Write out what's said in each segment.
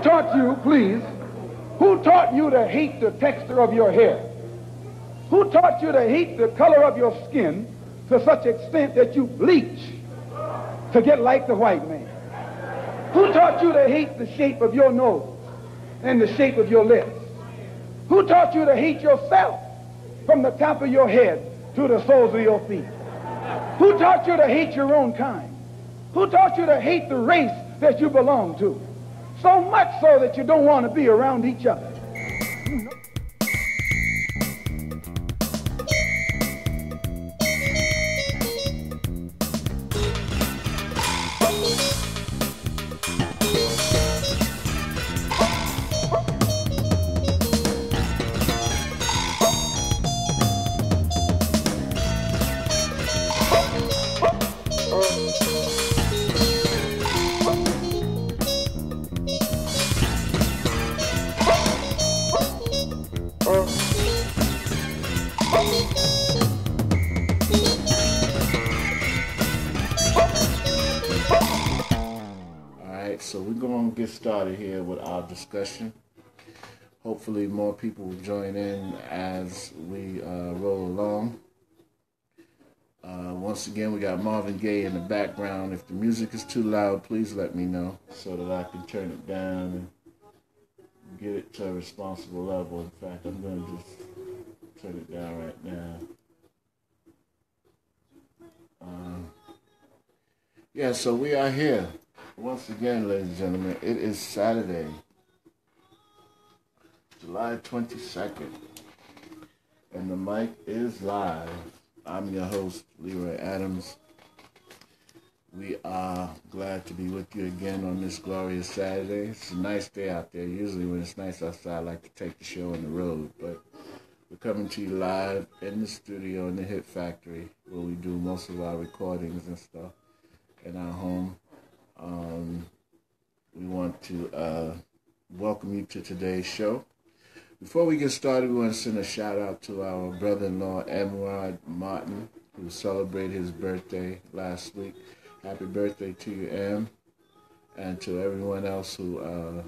taught you, please, who taught you to hate the texture of your hair? Who taught you to hate the color of your skin to such extent that you bleach to get like the white man? Who taught you to hate the shape of your nose and the shape of your lips? Who taught you to hate yourself from the top of your head to the soles of your feet? Who taught you to hate your own kind? Who taught you to hate the race that you belong to? So much so that you don't want to be around each other. Get started here with our discussion. Hopefully more people will join in as we roll along. Once again, we got Marvin Gaye in the background. If the music is too loud, please let me know so that I can turn it down and get it to a responsible level. In fact, I'm going to just turn it down right now. Yeah, so we are here. Once again, ladies and gentlemen, it is Saturday, July 22nd, and the mic is live. I'm your host, Leroy Adams. We are glad to be with you again on this glorious Saturday. It's a nice day out there. Usually when it's nice outside, I like to take the show on the road, but we're coming to you live in the studio in the Hit Factory, where we do most of our recordings and stuff in our home. We want to welcome you to today's show. Before we get started, we want to send a shout out to our brother-in-law, Emrod Martin, who celebrated his birthday last week. Happy birthday to you, Em, and to everyone else who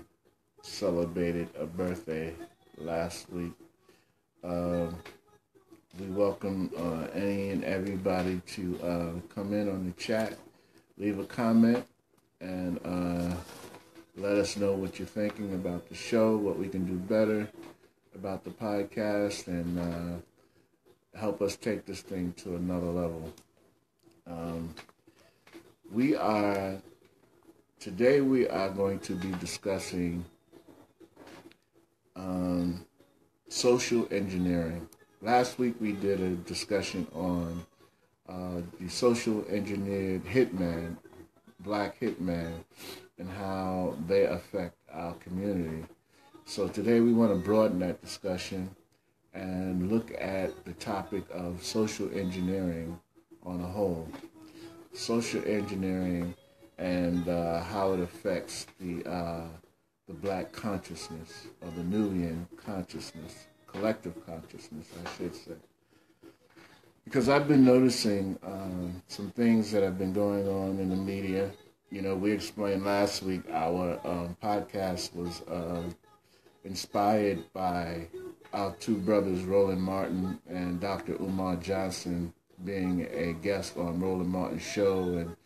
celebrated a birthday last week. We welcome any and everybody to come in on the chat, leave a comment, and let us know what you're thinking about the show, what we can do better about the podcast, and help us take this thing to another level. Today we are going to be discussing social engineering. Last week we did a discussion on the social engineered hitman, black hitman, and how they affect our community. So today we want to broaden that discussion and look at the topic of social engineering on a whole. Social engineering and how it affects the black consciousness, or the Nubian consciousness, collective consciousness, I should say. Because I've been noticing some things that have been going on in the media. You know, we explained last week our podcast was inspired by our two brothers, Roland Martin and Dr. Umar Johnson, being a guest on Roland Martin's show, and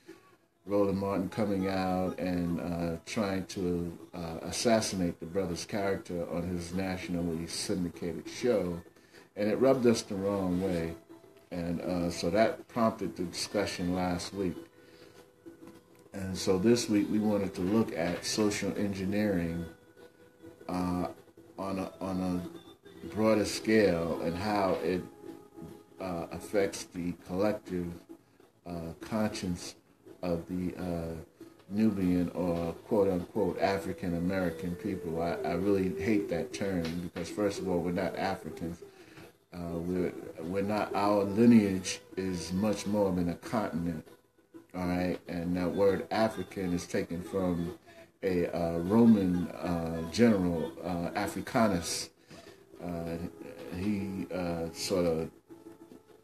Roland Martin coming out and trying to assassinate the brother's character on his nationally syndicated show. And it rubbed us the wrong way. And so that prompted the discussion last week. And so this week we wanted to look at social engineering on a broader scale, and how it affects the collective conscience of the Nubian, or quote-unquote African American people. I really hate that term, because first of all, we're not Africans. We're not. Our lineage is much more than a continent. All right, and that word African is taken from a Roman general, Africanus. He sort of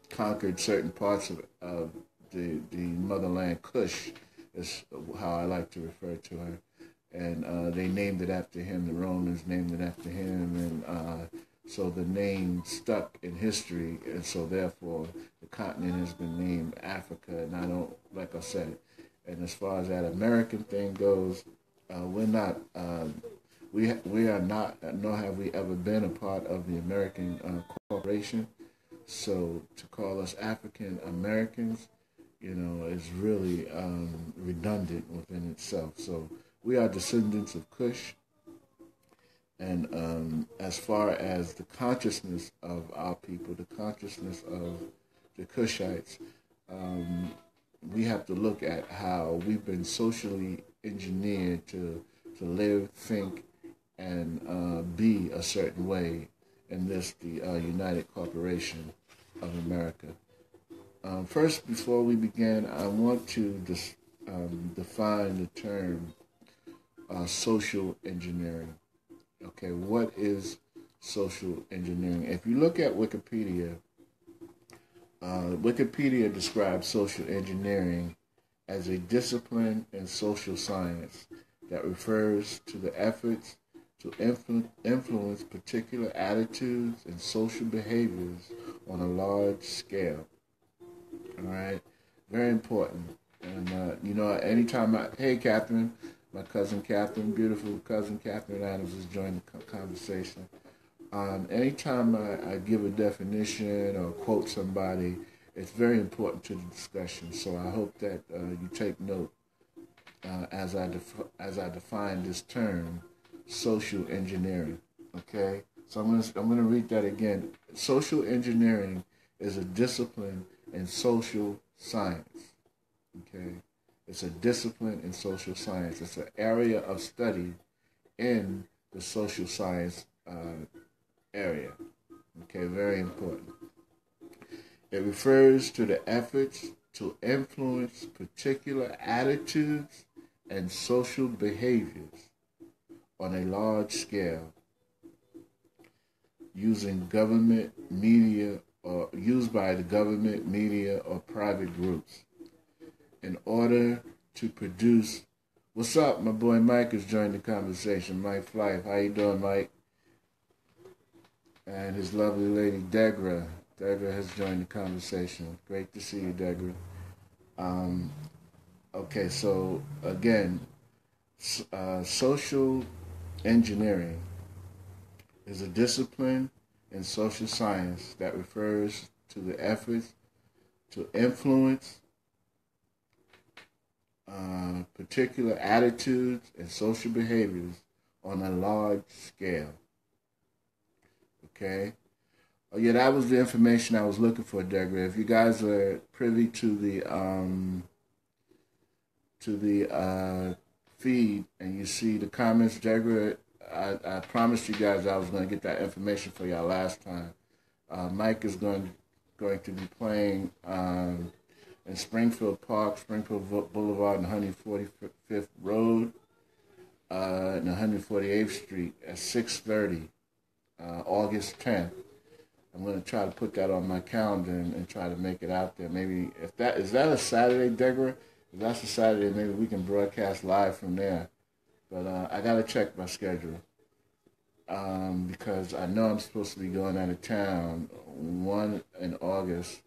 conquered certain parts of the motherland. Kush is how I like to refer to her. and they named it after him. The Romans named it after him, and so the name stuck in history, and so therefore the continent has been named Africa. And I don't, like I said, and as far as that American thing goes, we're not, we are not, nor have we ever been a part of the American corporation. So to call us African Americans, is really redundant within itself. So we are descendants of Kush. And as far as the consciousness of our people, the consciousness of the Kushites, we have to look at how we've been socially engineered to live, think, and be a certain way in the United Corporation of America. First, before we begin, I want to define the term social engineering. Okay, what is social engineering? If you look at Wikipedia, Wikipedia describes social engineering as a discipline in social science that refers to the efforts to influence particular attitudes and social behaviors on a large scale. All right, very important. And anytime hey, Catherine. My cousin Catherine, beautiful cousin Catherine Adams, has joined the conversation. Anytime I give a definition or quote somebody, it's very important to the discussion. So I hope that you take note as I define this term, social engineering. Okay, so I'm gonna read that again. Social engineering is a discipline in social science. Okay. It's a discipline in social science. It's an area of study in the social science area. Okay, very important. It refers to the efforts to influence particular attitudes and social behaviors on a large scale using government, media, or used by the government, media, or private groups in order to produce. What's up? My boy Mike has joined the conversation. Mike Flife. How you doing, Mike? And his lovely lady, Degra. Degra has joined the conversation. Great to see you, Degra. Okay, so again, social engineering is a discipline in social science that refers to the efforts to influence particular attitudes and social behaviors on a large scale. Okay? Oh yeah, that was the information I was looking for, Degra. If you guys are privy to the feed and you see the comments, Degra, I promised you guys I was going to get that information for y'all last time. Mike is going to be playing in Springfield Park, Springfield Boulevard, and 145th Road, and 148th Street at 6:30, August 10th. I'm going to try to put that on my calendar and try to make it out there. Maybe is that a Saturday, Degra? If that's a Saturday, maybe we can broadcast live from there. But I got to check my schedule because I know I'm supposed to be going out of town, one in August.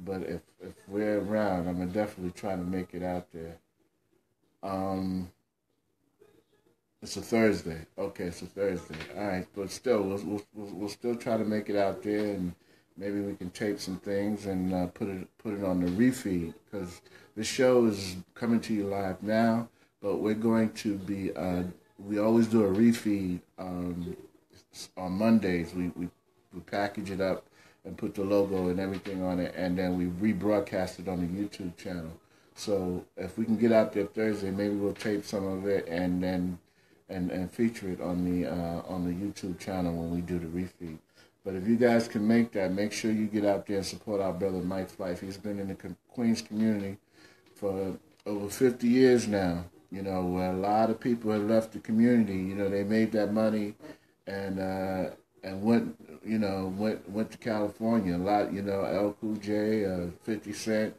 But if we're around, I'm gonna definitely try to make it out there. It's a Thursday. Okay, it's a Thursday. All right, but still, we'll still try to make it out there, and maybe we can tape some things and put it on the refeed, because the show is coming to you live now. But we're going to be. We always do a refeed on Mondays. We package it up and put the logo and everything on it, and then we rebroadcast it on the YouTube channel. So if we can get out there Thursday, maybe we'll tape some of it and then and feature it on the YouTube channel when we do the refeed. But if you guys can make that, make sure you get out there and support our brother Mike Flife. He's been in the Queens community for over 50 years now. You know, where a lot of people have left the community. You know, they made that money and went to California. A lot, you know, El Cool J, 50 Cent,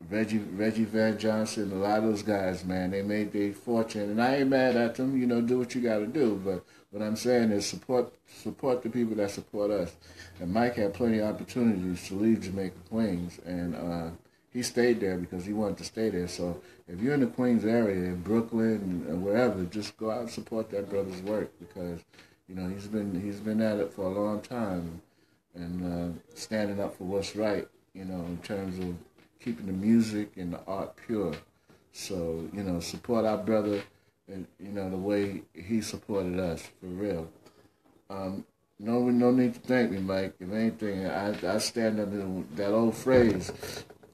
Reggie Van Johnson, a lot of those guys, man, they made their fortune, and I ain't mad at them. You know, do what you got to do. But what I'm saying is support the people that support us. And Mike had plenty of opportunities to leave Jamaica, Queens, and he stayed there because he wanted to stay there. So if you're in the Queens area, in Brooklyn, or wherever, just go out and support that brother's work because you know he's been at it for a long time and standing up for what's right. You know, in terms of keeping the music and the art pure. So, you know, support our brother and, you know, the way he supported us, for real. No need to thank me, Mike. If anything, I stand under that old phrase,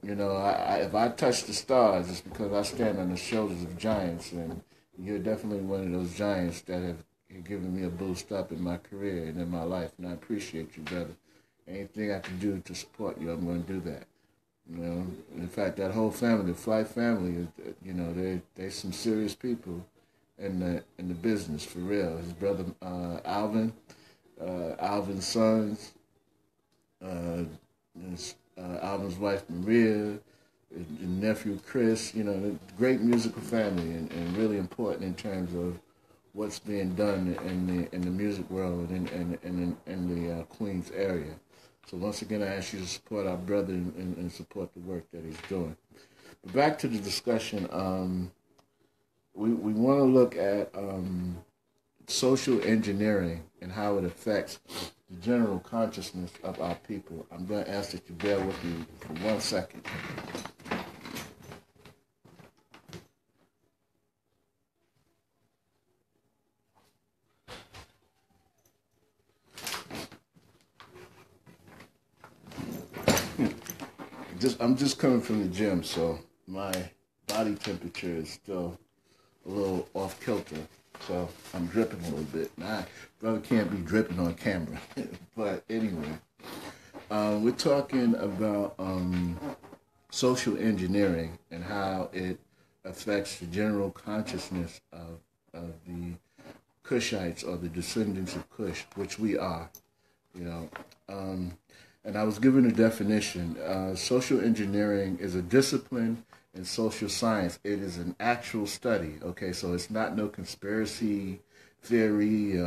you know, if I touch the stars, it's because I stand on the shoulders of giants, and you're definitely one of those giants that have given me a boost up in my career and in my life, and I appreciate you, brother. Anything I can do to support you, I'm going to do that. You know, in fact, that whole family, the Flight family, you know, they some serious people in the business for real. His brother Alvin, Alvin's sons, Alvin's wife Maria, his nephew Chris. You know, great musical family and really important in terms of what's being done in the music world and in the Queens area. So once again, I ask you to support our brother and support the work that he's doing. But back to the discussion, we want to look at social engineering and how it affects the general consciousness of our people. I'm going to ask that you bear with me for 1 second. I'm just coming from the gym, so my body temperature is still a little off kilter. So I'm dripping a little bit. Now, brother can't be dripping on camera. But anyway, we're talking about social engineering and how it affects the general consciousness of the Kushites or the descendants of Kush, which we are, you know. And I was given a definition. Social engineering is a discipline in social science. It is an actual study, okay? So it's not no conspiracy theory,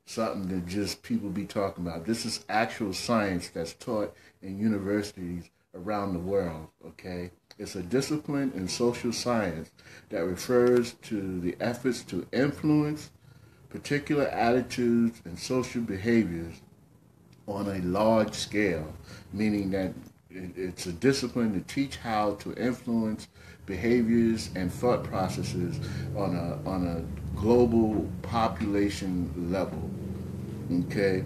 something that just people be talking about. This is actual science that's taught in universities around the world, okay? It's a discipline in social science that refers to the efforts to influence particular attitudes and social behaviors on a large scale, meaning that it's a discipline to teach how to influence behaviors and thought processes on a global population level. Okay,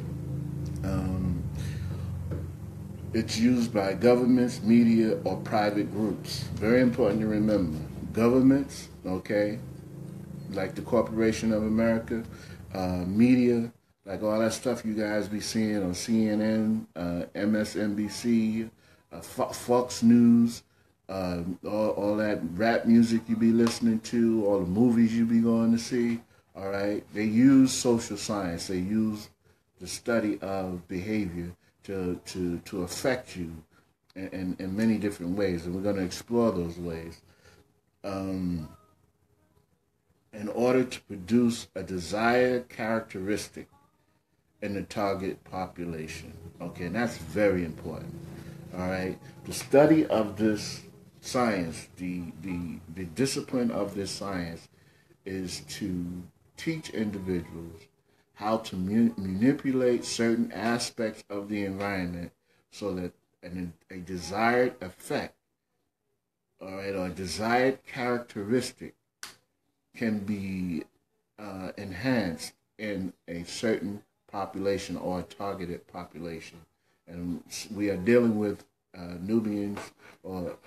it's used by governments, media, or private groups. Very important to remember. Governments, okay, like the Corporation of America, media, like all that stuff you guys be seeing on CNN, MSNBC, Fox News, all that rap music you be listening to, all the movies you be going to see, all right? They use social science. They use the study of behavior to affect you in many different ways, and we're going to explore those ways. In order to produce a desired characteristic in the target population. Okay, and that's very important. All right, the study of this science, the discipline of this science, is to teach individuals how to manipulate certain aspects of the environment so that a desired effect, all right, or a desired characteristic can be enhanced in a certain population or a targeted population. And we are dealing with Nubians or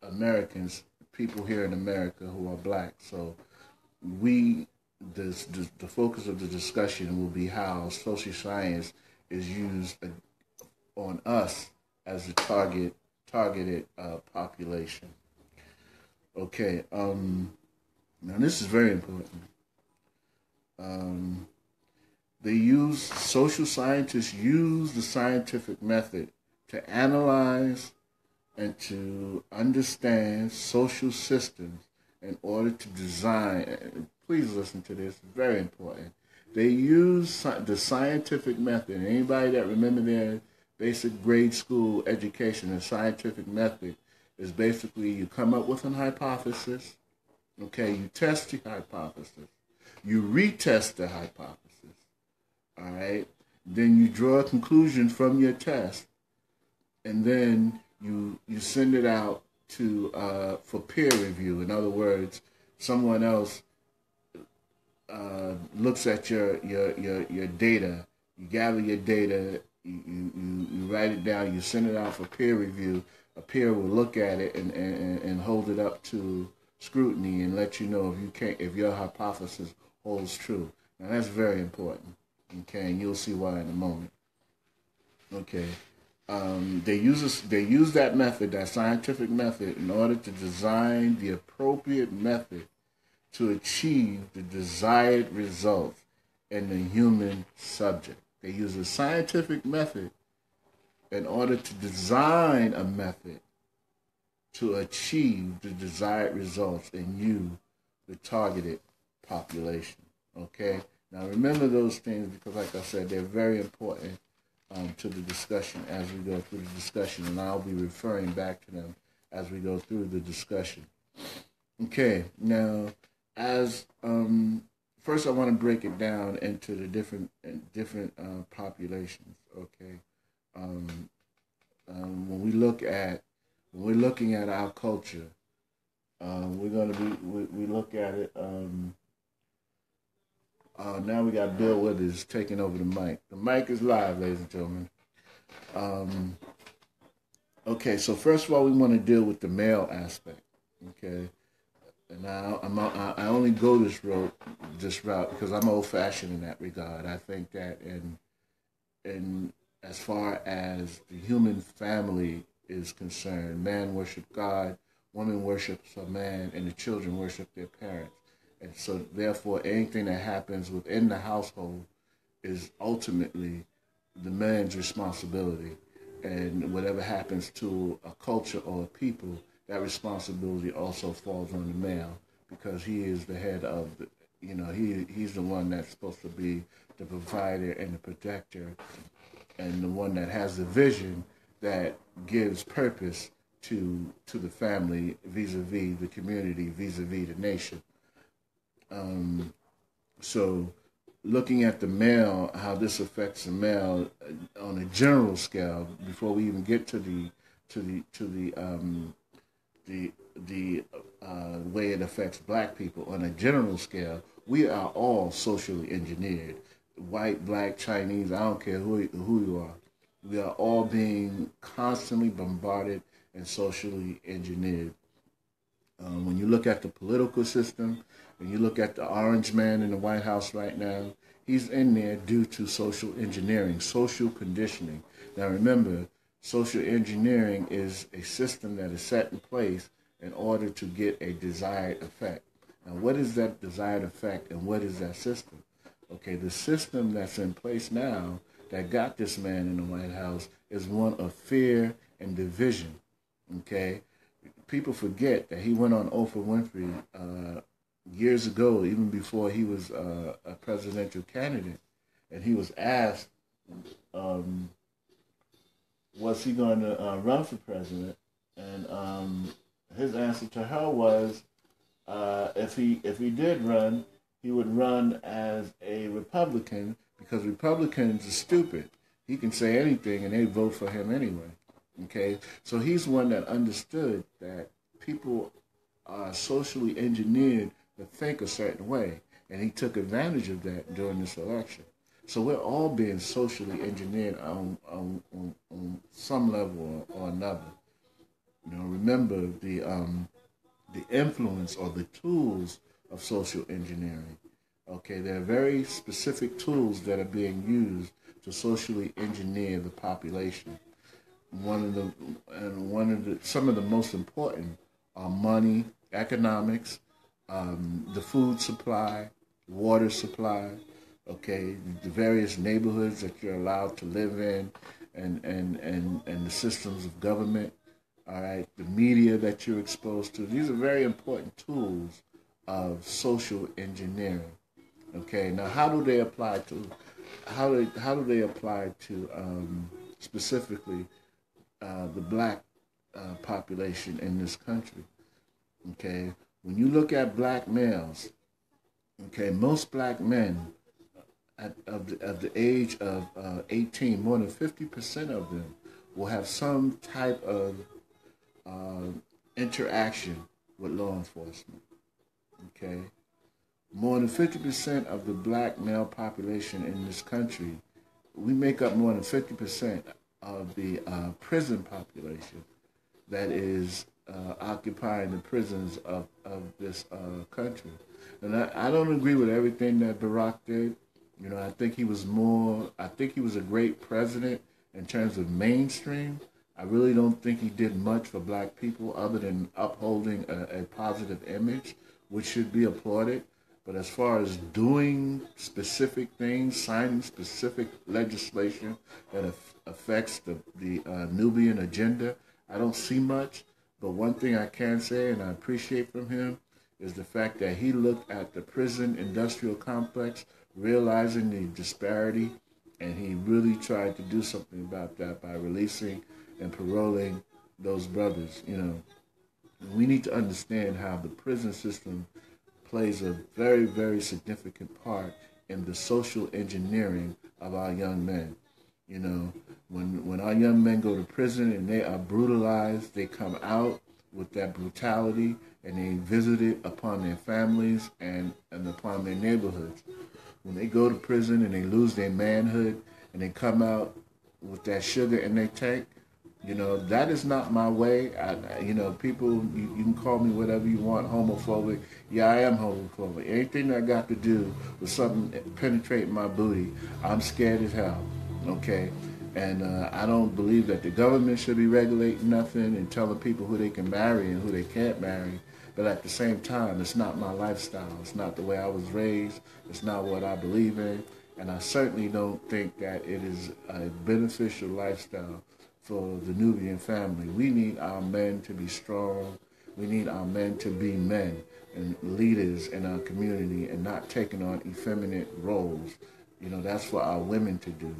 Americans, people here in America who are black. So the focus of the discussion will be how social science is used on us as a targeted population. Okay, now this is very important. Social scientists use the scientific method to analyze and to understand social systems in order to design. Please listen to this, it's very important. They use the scientific method. Anybody that remember their basic grade school education, the scientific method is basically you come up with an hypothesis, okay, you test the hypothesis, you retest the hypothesis, all right, then you draw a conclusion from your test, and then you send it out to for peer review. In other words, someone else looks at your data. You gather your data, you write it down, you send it out for peer review. A peer will look at it and hold it up to scrutiny and let you know if your hypothesis holds true. Now that's very important. Okay, and you'll see why in a moment. Okay. They use that method, that scientific method, in order to design the appropriate method to achieve the desired results in the human subject. They use a scientific method in order to design a method to achieve the desired results in you, the targeted population. Okay? Now remember those things because, like I said, they're very important to the discussion as we go through the discussion, and I'll be referring back to them as we go through the discussion. Okay, now as first I want to break it down into the different populations. Okay, when we're looking at our culture, we look at it. Now we got Bill Withers taking over the mic. The mic is live, ladies and gentlemen. Okay, so first of all, we want to deal with the male aspect. Okay, and now I only go this route because I'm old-fashioned in that regard. I think that in as far as the human family is concerned, man worships God, woman worships a man, and the children worship their parents. And so, therefore, anything that happens within the household is ultimately the man's responsibility. And whatever happens to a culture or a people, that responsibility also falls on the male because he is the head of the, he's the one that's supposed to be the provider and the protector and the one that has the vision that gives purpose to the family vis-a-vis the community, vis-a-vis the nation. So looking at the male, how this affects the male on a general scale, before we even get to the way it affects black people on a general scale, we are all socially engineered. White, black, Chinese, I don't care who you are. We are all being constantly bombarded and socially engineered. When you look at the political system, when you look at the orange man in the White House right now, he's in there due to social engineering, social conditioning. Now remember, social engineering is a system that is set in place in order to get a desired effect. Now what is that desired effect and what is that system? Okay, the system that's in place now that got this man in the White House is one of fear and division. Okay? People forget that he went on Oprah Winfrey years ago, even before he was a presidential candidate, and he was asked, was he going to run for president? And his answer to her was, if he did run, he would run as a Republican because Republicans are stupid. He can say anything and they vote for him anyway. Okay, so he's one that understood that people are socially engineered to think a certain way, and he took advantage of that during this election. So we're all being socially engineered on some level or another. Remember the influence or the tools of social engineering. Okay, there are very specific tools that are being used to socially engineer the population. Some of the most important are money, economics, the food supply, water supply, okay, the various neighborhoods that you're allowed to live in, and the systems of government, all right, the media that you're exposed to. These are very important tools of social engineering. Okay, now how do they apply to how do they apply to specifically the black population in this country? Okay, when you look at black males, okay, most black men of the age of 18, more than 50% of them will have some type of uh, interaction with law enforcement. Okay, more than 50% of the black male population in this country, we make up more than 50% of the prison population that is occupying the prisons of this country. And I don't agree with everything that Barack did. You know, I think he was a great president in terms of mainstream. I really don't think he did much for black people other than upholding a positive image, which should be applauded. But as far as doing specific things, signing specific legislation that affects the Nubian agenda, I don't see much. But one thing I can say, and I appreciate from him, is the fact that he looked at the prison industrial complex, realizing the disparity, and he really tried to do something about that by releasing and paroling those brothers. You know, we need to understand how the prison system plays a very, very significant part in the social engineering of our young men. You know, when our young men go to prison and they are brutalized, they come out with that brutality and they visit it upon their families and upon their neighborhoods. When they go to prison and they lose their manhood and they come out with that sugar in their tank, you know, that is not my way. You know, people, you can call me whatever you want, homophobic. Yeah, I am homophobic. Anything that got to do with something penetrating my booty, I'm scared as hell, okay? And I don't believe that the government should be regulating nothing and telling people who they can marry and who they can't marry. But at the same time, it's not my lifestyle. It's not the way I was raised. It's not what I believe in. And I certainly don't think that it is a beneficial lifestyle for the Nubian family. We need our men to be strong. We need our men to be men and leaders in our community and not taking on effeminate roles. You know, that's for our women to do.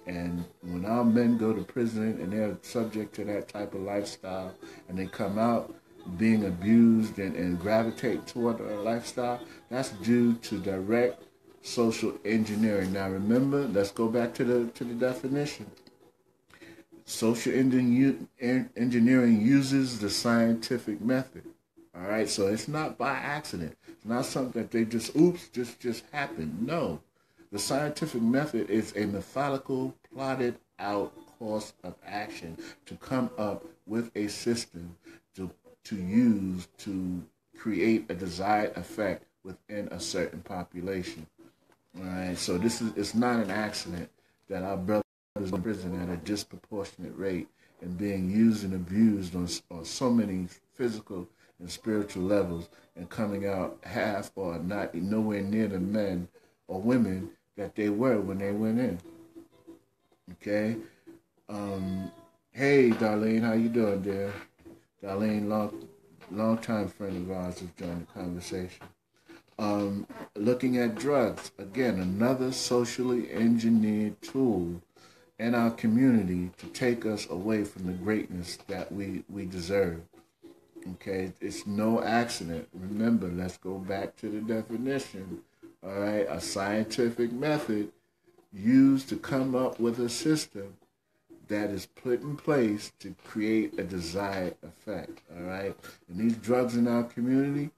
And when our men go to prison and they're subject to that type of lifestyle and they come out being abused and gravitate toward a lifestyle, that's due to direct social engineering. Now remember, let's go back to the definition. Social engineering uses the scientific method. All right, so it's not by accident. It's not something that they just happened. No, the scientific method is a methodical, plotted out course of action to come up with a system to use to create a desired effect within a certain population. All right, so it's not an accident that our brothers in prison at a disproportionate rate and being used and abused on so many physical and spiritual levels and coming out half or not nowhere near the men or women that they were when they went in. Okay? Hey, Darlene, how you doing, dear? Darlene, long time friend of ours, has joined the conversation. Looking at drugs, again, another socially engineered tool in our community to take us away from the greatness that we deserve. Okay, it's no accident. Remember, let's go back to the definition. All right, a scientific method used to come up with a system that is put in place to create a desired effect. All right, and these drugs in our community,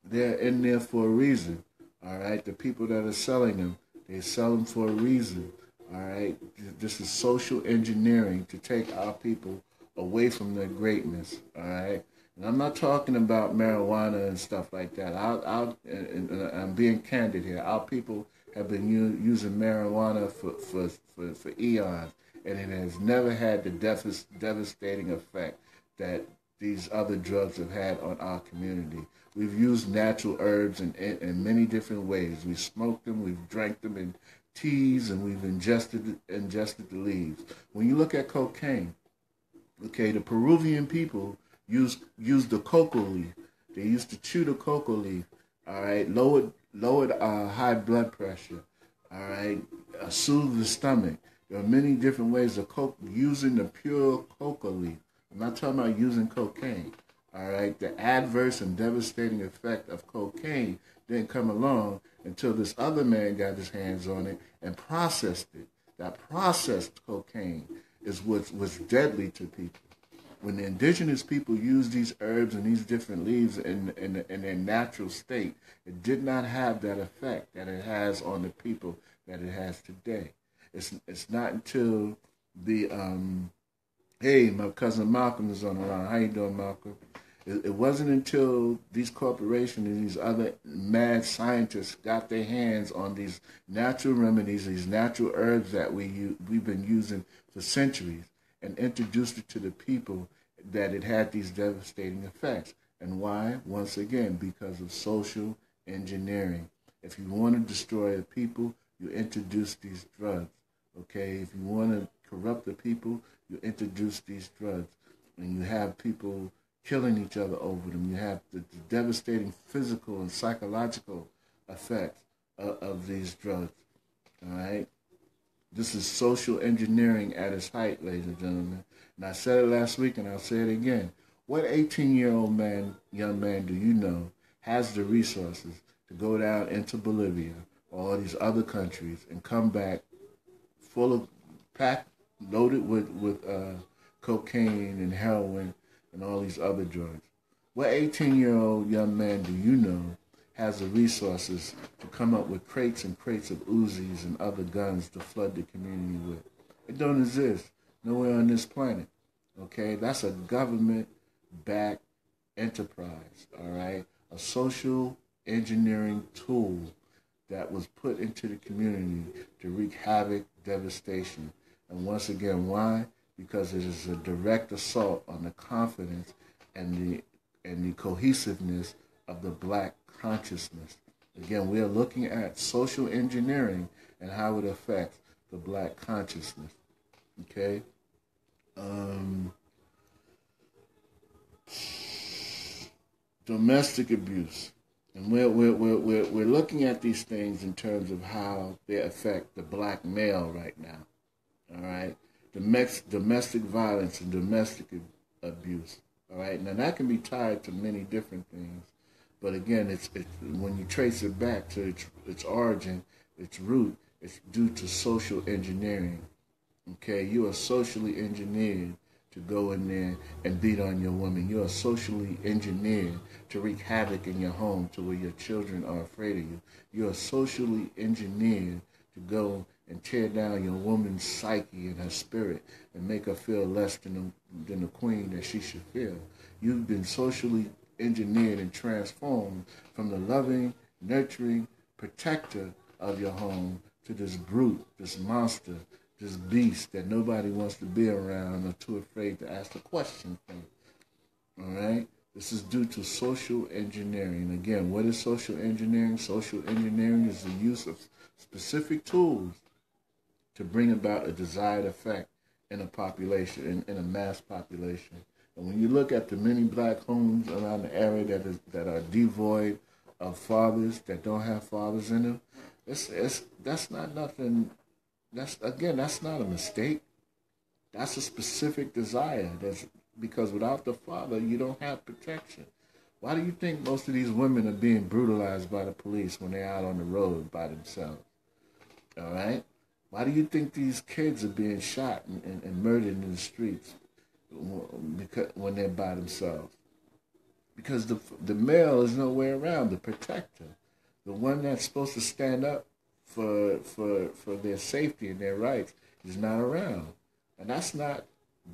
they're in there for a reason. All right, the people that are selling them, they sell them for a reason. All right, this is social engineering to take our people away from their greatness. All right, and I'm not talking about marijuana and stuff like that. I'm being candid here. Our people have been using marijuana for eons, and it has never had the devastating effect that these other drugs have had on our community. We've used natural herbs in many different ways. We've smoked them, we've drank them in teas, and we've ingested the leaves. When you look at cocaine, Okay, the Peruvian people used the cocoa leaf. They used to chew the cocoa leaf. All right, lowered high blood pressure. All right, soothe the stomach. There are many different ways of using the pure cocoa leaf. I'm not talking about using cocaine. All right, the adverse and devastating effect of cocaine didn't come along until this other man got his hands on it and processed it. That processed cocaine is what was deadly to people. When the indigenous people used these herbs and these different leaves in their natural state, it did not have that effect that it has on the people that it has today. It's not until the hey, my cousin Malcolm is on the line. How you doing, Malcolm? It wasn't until these corporations and these other mad scientists got their hands on these natural remedies, these natural herbs that we've been using for centuries, and introduced it to the people, that it had these devastating effects. And why? Once again, because of social engineering. If you want to destroy the people, you introduce these drugs. Okay? If you want to corrupt the people, you introduce these drugs. And you have people killing each other over them. You have the devastating physical and psychological effects of these drugs. All right? This is social engineering at its height, ladies and gentlemen. And I said it last week, and I'll say it again. What 18-year-old young man do you know has the resources to go down into Bolivia or all these other countries and come back full of loaded with cocaine and heroin and all these other drugs? What 18-year-old young man do you know has the resources to come up with crates and crates of Uzis and other guns to flood the community with? It don't exist nowhere on this planet. Okay, that's a government-backed enterprise. All right, a social engineering tool that was put into the community to wreak havoc, devastation. And once again, why? Because it is a direct assault on the confidence and the cohesiveness of the black consciousness. Again, we are looking at social engineering and how it affects the black consciousness. Okay? Domestic abuse. And we're looking at these things in terms of how they affect the black male right now. All right? Domestic violence and domestic abuse. All right? Now, that can be tied to many different things. But again, it's when you trace it back to its origin, its root, it's due to social engineering. Okay? You are socially engineered to go in there and beat on your woman. You are socially engineered to wreak havoc in your home to where your children are afraid of you. You are socially engineered to go and tear down your woman's psyche and her spirit and make her feel less than the queen that she should feel. You've been socially engineered and transformed from the loving, nurturing protector of your home to this brute, this monster, this beast that nobody wants to be around or too afraid to ask the question from. All right? This is due to social engineering. And again, what is social engineering? Social engineering is the use of specific tools to bring about a desired effect in a population, in a mass population. And when you look at the many black homes around the area that are devoid of fathers, that don't have fathers in them, that's not nothing. That's not a mistake. That's a specific desire. Because without the father, you don't have protection. Why do you think most of these women are being brutalized by the police when they're out on the road by themselves? All right? Why do you think these kids are being shot and murdered in the streets when they're by themselves? Because the male is nowhere around, the protector, the one that's supposed to stand up for their safety and their rights is not around. And that's not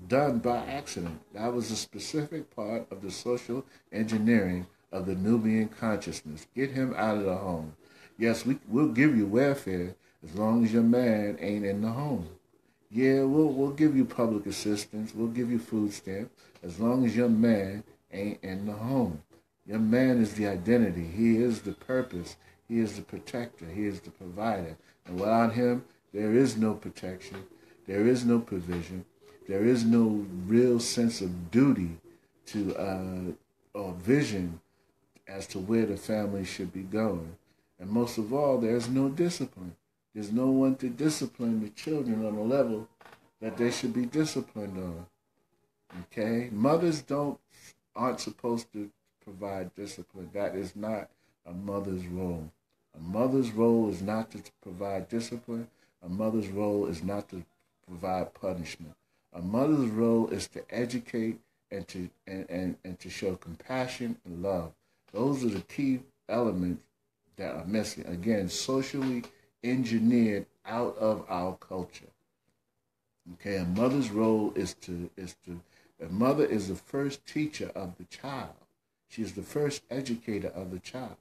done by accident. That was a specific part of the social engineering of the Nubian consciousness. Get him out of the home. Yes, we'll give you welfare as long as your man ain't in the home. Yeah, we'll give you public assistance. We'll give you food stamps as long as your man ain't in the home. Your man is the identity. He is the purpose. He is the protector. He is the provider. And without him, there is no protection. There is no provision. There is no real sense of duty to or vision as to where the family should be going. And most of all, there's no discipline. There's no one to discipline the children on the level that they should be disciplined on. Okay? Mothers aren't supposed to provide discipline. That is not a mother's role. A mother's role is not to provide discipline. A mother's role is not to provide punishment. A mother's role is to educate and to show compassion and love. Those are the key elements that are missing. Again, socially engineered out of our culture. Okay, a mother's role is a mother is the first teacher of the child. She is the first educator of the child.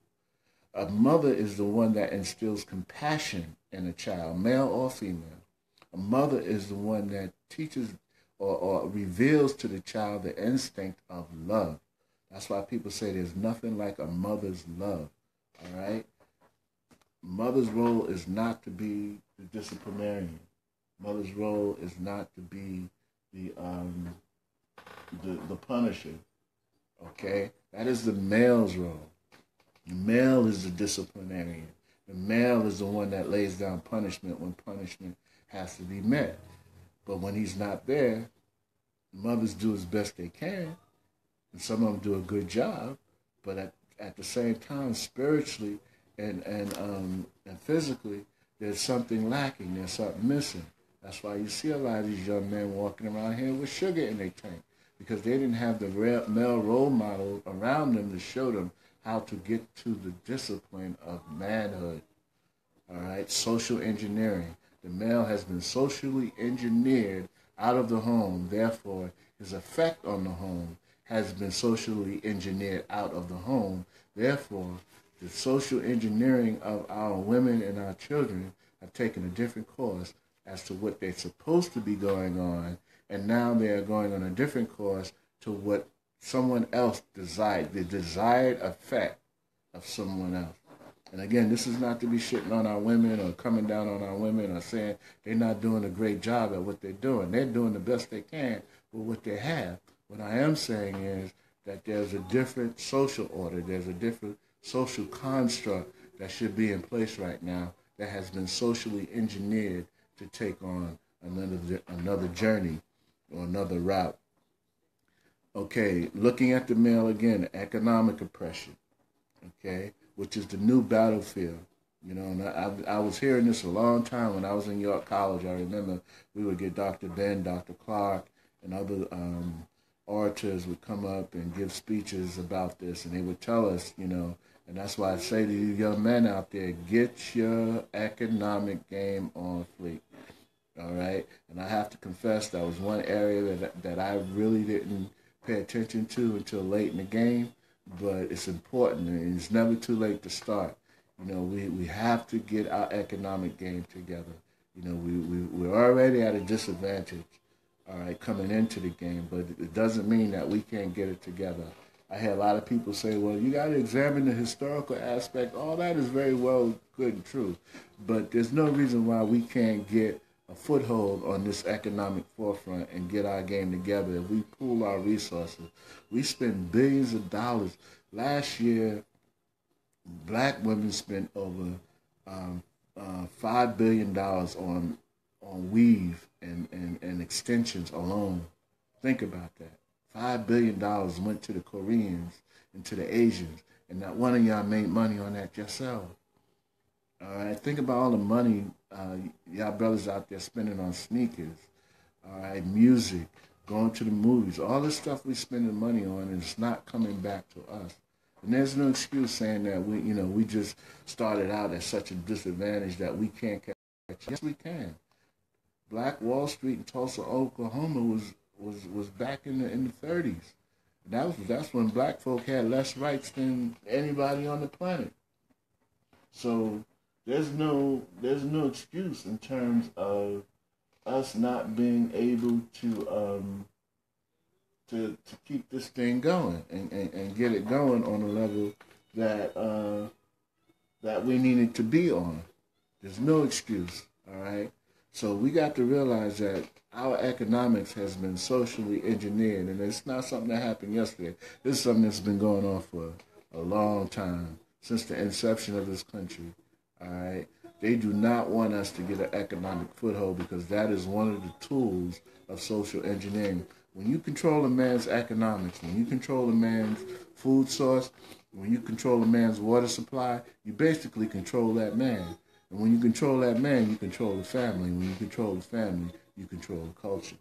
A mother is the one that instills compassion in a child, male or female. A mother is the one that teaches or reveals to the child the instinct of love. That's why people say there's nothing like a mother's love. All right? Mother's role is not to be the disciplinarian. Mother's role is not to be the punisher. Okay? That is the male's role. The male is the disciplinarian. The male is the one that lays down punishment when punishment has to be met. But when he's not there, mothers do as best they can, and some of them do a good job. But at the same time, spiritually and physically, there's something lacking. There's something missing. That's why you see a lot of these young men walking around here with sugar in their tank, because they didn't have the male role model around them to show them how to get to the discipline of manhood. All right, social engineering. The male has been socially engineered out of the home. Therefore, his effect on the home has been socially engineered out of the home. Therefore, the social engineering of our women and our children have taken a different course as to what they're supposed to be going on, and now they are going on a different course to what someone else desired, the desired effect of someone else. And again, this is not to be shitting on our women or coming down on our women or saying they're not doing a great job at what they're doing. They're doing the best they can with what they have. What I am saying is that there's a different social order, there's a different social construct that should be in place right now that has been socially engineered to take on another journey or another route. Okay, looking at the male again, economic oppression, okay, which is the new battlefield. You know, and I was hearing this a long time when I was in York College. I remember we would get Dr. Ben, Dr. Clark, and other orators would come up and give speeches about this, and they would tell us, you know, and that's why I say to you young men out there, get your economic game on fleek. All right? And I have to confess that was one area that I really didn't pay attention to until late in the game, but it's important, and it's never too late to start. You know, we have to get our economic game together. You know, we're already at a disadvantage, all right, coming into the game, but it doesn't mean that we can't get it together. I hear a lot of people say, well, you got to examine the historical aspect. All that is very well, good and true, but there's no reason why we can't get a foothold on this economic forefront and get our game together. If we pool our resources, we spend billions of dollars. Last year, black women spent over $5 billion on weave and extensions alone. Think about that. $5 billion went to the Koreans and to the Asians, and not one of y'all made money on that yourself. All right, think about all the money y'all brothers out there spending on sneakers, all right, music, going to the movies, all this stuff we spending money on, and it's not coming back to us. And there's no excuse saying that we just started out at such a disadvantage that we can't catch. Yes, we can. Black Wall Street in Tulsa, Oklahoma was back in the 30s. That's when black folk had less rights than anybody on the planet. So there's no excuse in terms of us not being able to keep this thing going and get it going on a level that we need it to be on. There's no excuse, all right? So we got to realize that our economics has been socially engineered, and it's not something that happened yesterday. This is something that's been going on for a long time, since the inception of this country. All right? They do not want us to get an economic foothold because that is one of the tools of social engineering. When you control a man's economics, when you control a man's food source, when you control a man's water supply, you basically control that man. And when you control that man, you control the family. When you control the family, you control the culture.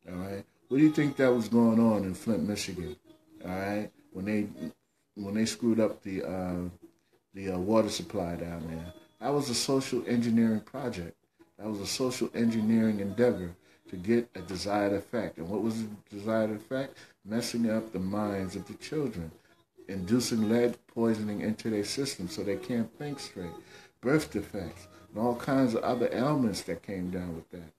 All right? What do you think that was going on in Flint, Michigan? All right? When they screwed up the water supply down there. That was a social engineering project. That was a social engineering endeavor to get a desired effect. And what was the desired effect? Messing up the minds of the children, inducing lead poisoning into their system so they can't think straight, birth defects, and all kinds of other ailments that came down with that.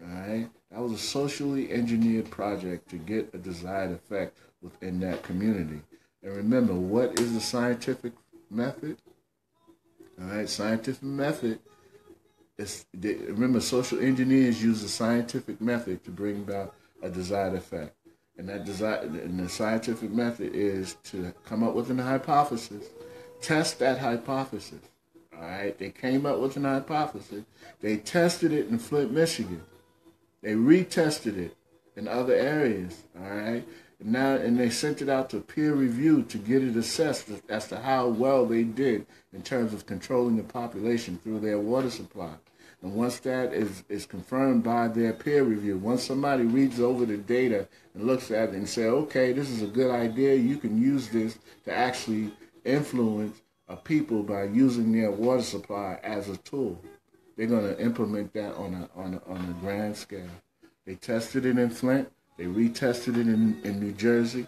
All right? That was a socially engineered project to get a desired effect within that community. And remember, what is the scientific method? All right, scientific method remember, social engineers use the scientific method to bring about a desired effect. And the scientific method is to come up with an hypothesis, test that hypothesis. All right, they came up with an hypothesis. They tested it in Flint, Michigan. They retested it in other areas. All right. And they sent it out to peer review to get it assessed as to how well they did in terms of controlling the population through their water supply. And once that is confirmed by their peer review, once somebody reads over the data and looks at it and say, okay, this is a good idea, you can use this to actually influence a people by using their water supply as a tool. They're going to implement that on a grand scale. They tested it in Flint. They retested it in New Jersey,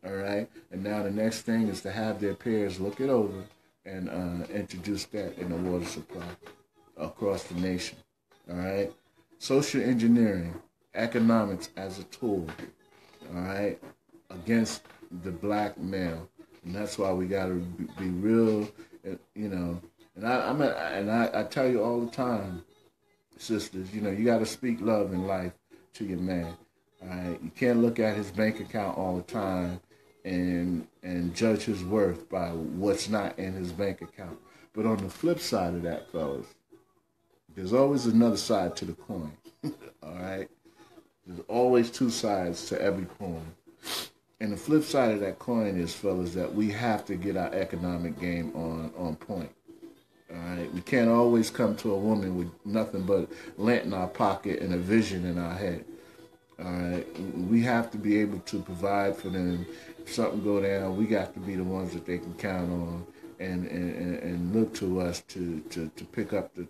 all right? And now the next thing is to have their peers look it over and introduce that in the water supply across the nation, all right? Social engineering, economics as a tool, all right, against the black male. And that's why we got to be real, you know. And I tell you all the time, sisters, you know, you got to speak love in life to your man. All right, you can't look at his bank account all the time and judge his worth by what's not in his bank account. But on the flip side of that, fellas, there's always another side to the coin. All right, there's always two sides to every coin. And the flip side of that coin is, fellas, that we have to get our economic game on point. All right, we can't always come to a woman with nothing but lint in our pocket and a vision in our head. All right, we have to be able to provide for them. If something go down, we got to be the ones that they can count on and look to us to pick up the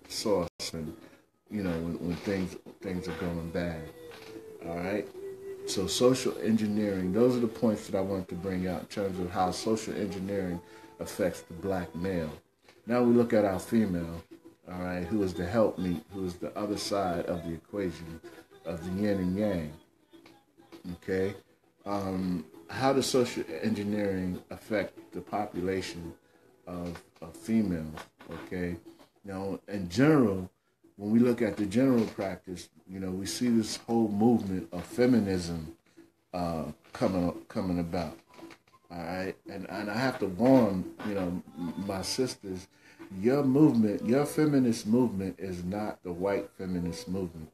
sauce and, you know, when things are going bad. All right. So social engineering, those are the points that I wanted to bring out in terms of how social engineering affects the black male. Now we look at our female, all right, who is the helpmeet, who is the other side of the equation, of the yin and yang. Okay, how does social engineering affect the population of females? Okay, now in general, when we look at the general practice, you know, we see this whole movement of feminism coming about. All right, and I have to warn, you know, my sisters, your movement, your feminist movement is not the white feminist movement.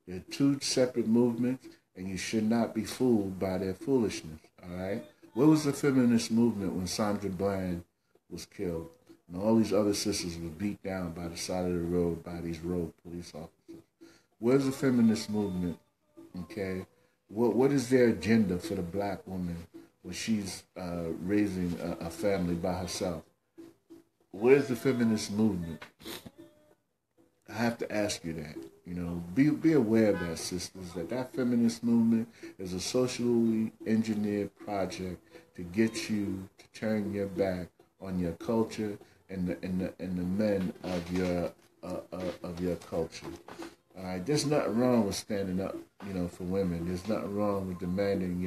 They're two separate movements, and you should not be fooled by their foolishness, all right? What was the feminist movement when Sandra Bland was killed and all these other sisters were beat down by the side of the road by these rogue police officers? Where's the feminist movement, okay? What is their agenda for the black woman when she's raising a family by herself? Where's the feminist movement? I have to ask you that. You know, be aware of that, sisters, that feminist movement is a socially engineered project to get you to turn your back on your culture and the men of your culture. All right, there's nothing wrong with standing up, you know, for women. There's nothing wrong with demanding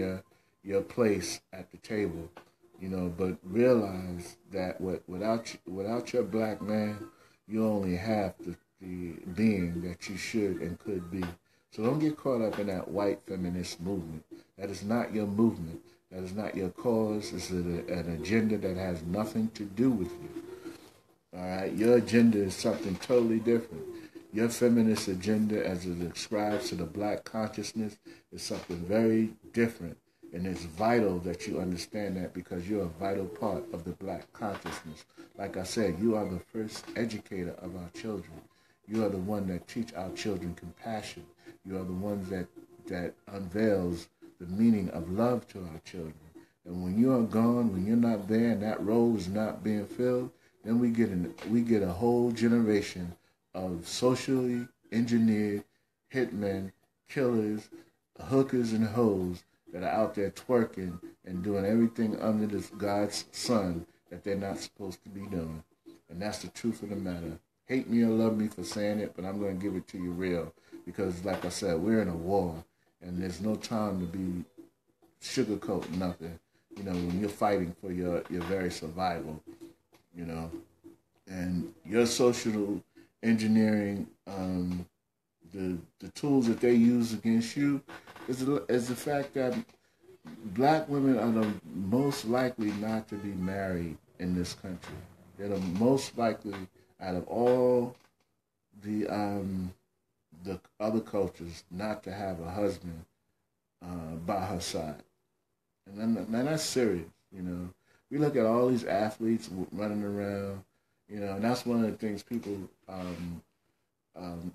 your place at the table, you know. But realize that without your black man, you only have the the being that you should and could be. So don't get caught up in that white feminist movement. That is not your movement. That is not your cause. It's an agenda that has nothing to do with you. All right? Your agenda is something totally different. Your feminist agenda, as it ascribes to the black consciousness, is something very different. And it's vital that you understand that, because you're a vital part of the black consciousness. Like I said, you are the first educator of our children. You are the one that teach our children compassion. You are the ones that unveils the meaning of love to our children. And when you are gone, when you're not there, and that role is not being filled, then we get a whole generation of socially engineered hitmen, killers, hookers, and hoes that are out there twerking and doing everything under this God's sun that they're not supposed to be doing. And that's the truth of the matter. Hate me or love me for saying it, but I'm going to give it to you real. Because, like I said, we're in a war, and there's no time to be sugarcoating nothing, you know, when you're fighting for your very survival, you know. And your social engineering, the tools that they use against you is the fact that black women are the most likely not to be married in this country. They're the most likely out of all the other cultures not to have a husband by her side. And then that's serious, you know. We look at all these athletes running around, you know, and that's one of the things people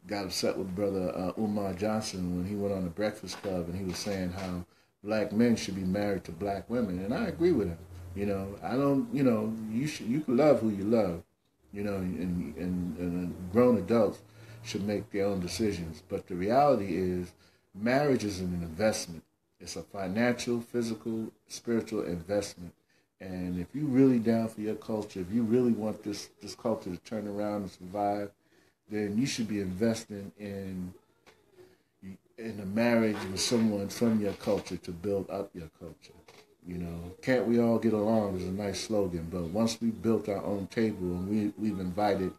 got upset with Brother Umar Johnson when he went on the Breakfast Club and he was saying how black men should be married to black women. And I agree with him. You know, I don't, you know, you can love who you love, you know, and grown adults should make their own decisions. But the reality is marriage is an investment. It's a financial, physical, spiritual investment. And if you're really down for your culture, if you really want this culture to turn around and survive, then you should be investing in a marriage with someone from your culture to build up your culture. You know, can't we all get along is a nice slogan, but once we built our own table and we've invited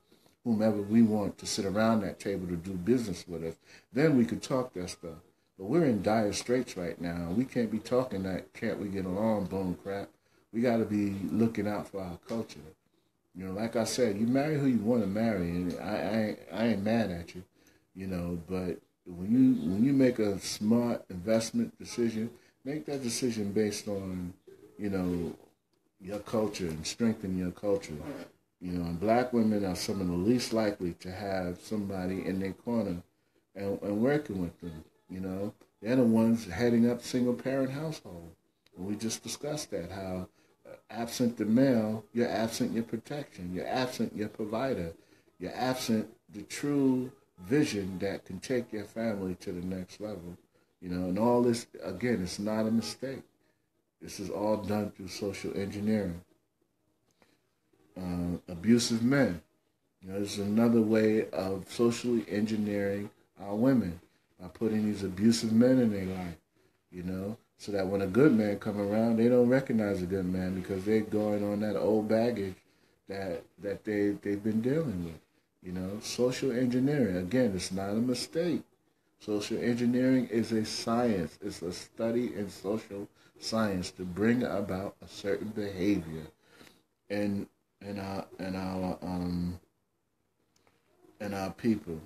whomever we want to sit around that table to do business with us, then we could talk that stuff. But we're in dire straits right now. We can't be talking that can't we get along bone crap. We got to be looking out for our culture. You know, like I said, you marry who you want to marry, and I ain't mad at you, you know, but when you make a smart investment decision, make that decision based on, you know, your culture and strengthen your culture. You know, and black women are some of the least likely to have somebody in their corner and working with them, you know. They're the ones heading up single-parent household. And we just discussed that, how absent the male, you're absent your protection, you're absent your provider, you're absent the true vision that can take your family to the next level. You know, and all this, again, it's not a mistake. This is all done through social engineering. Abusive men. You know, this is another way of socially engineering our women by putting these abusive men in their life, you know, so that when a good man come around, they don't recognize a good man because they're going on that old baggage that they've been dealing with. You know, social engineering, again, it's not a mistake. Social engineering is a science. It's a study in social science to bring about a certain behavior in our people.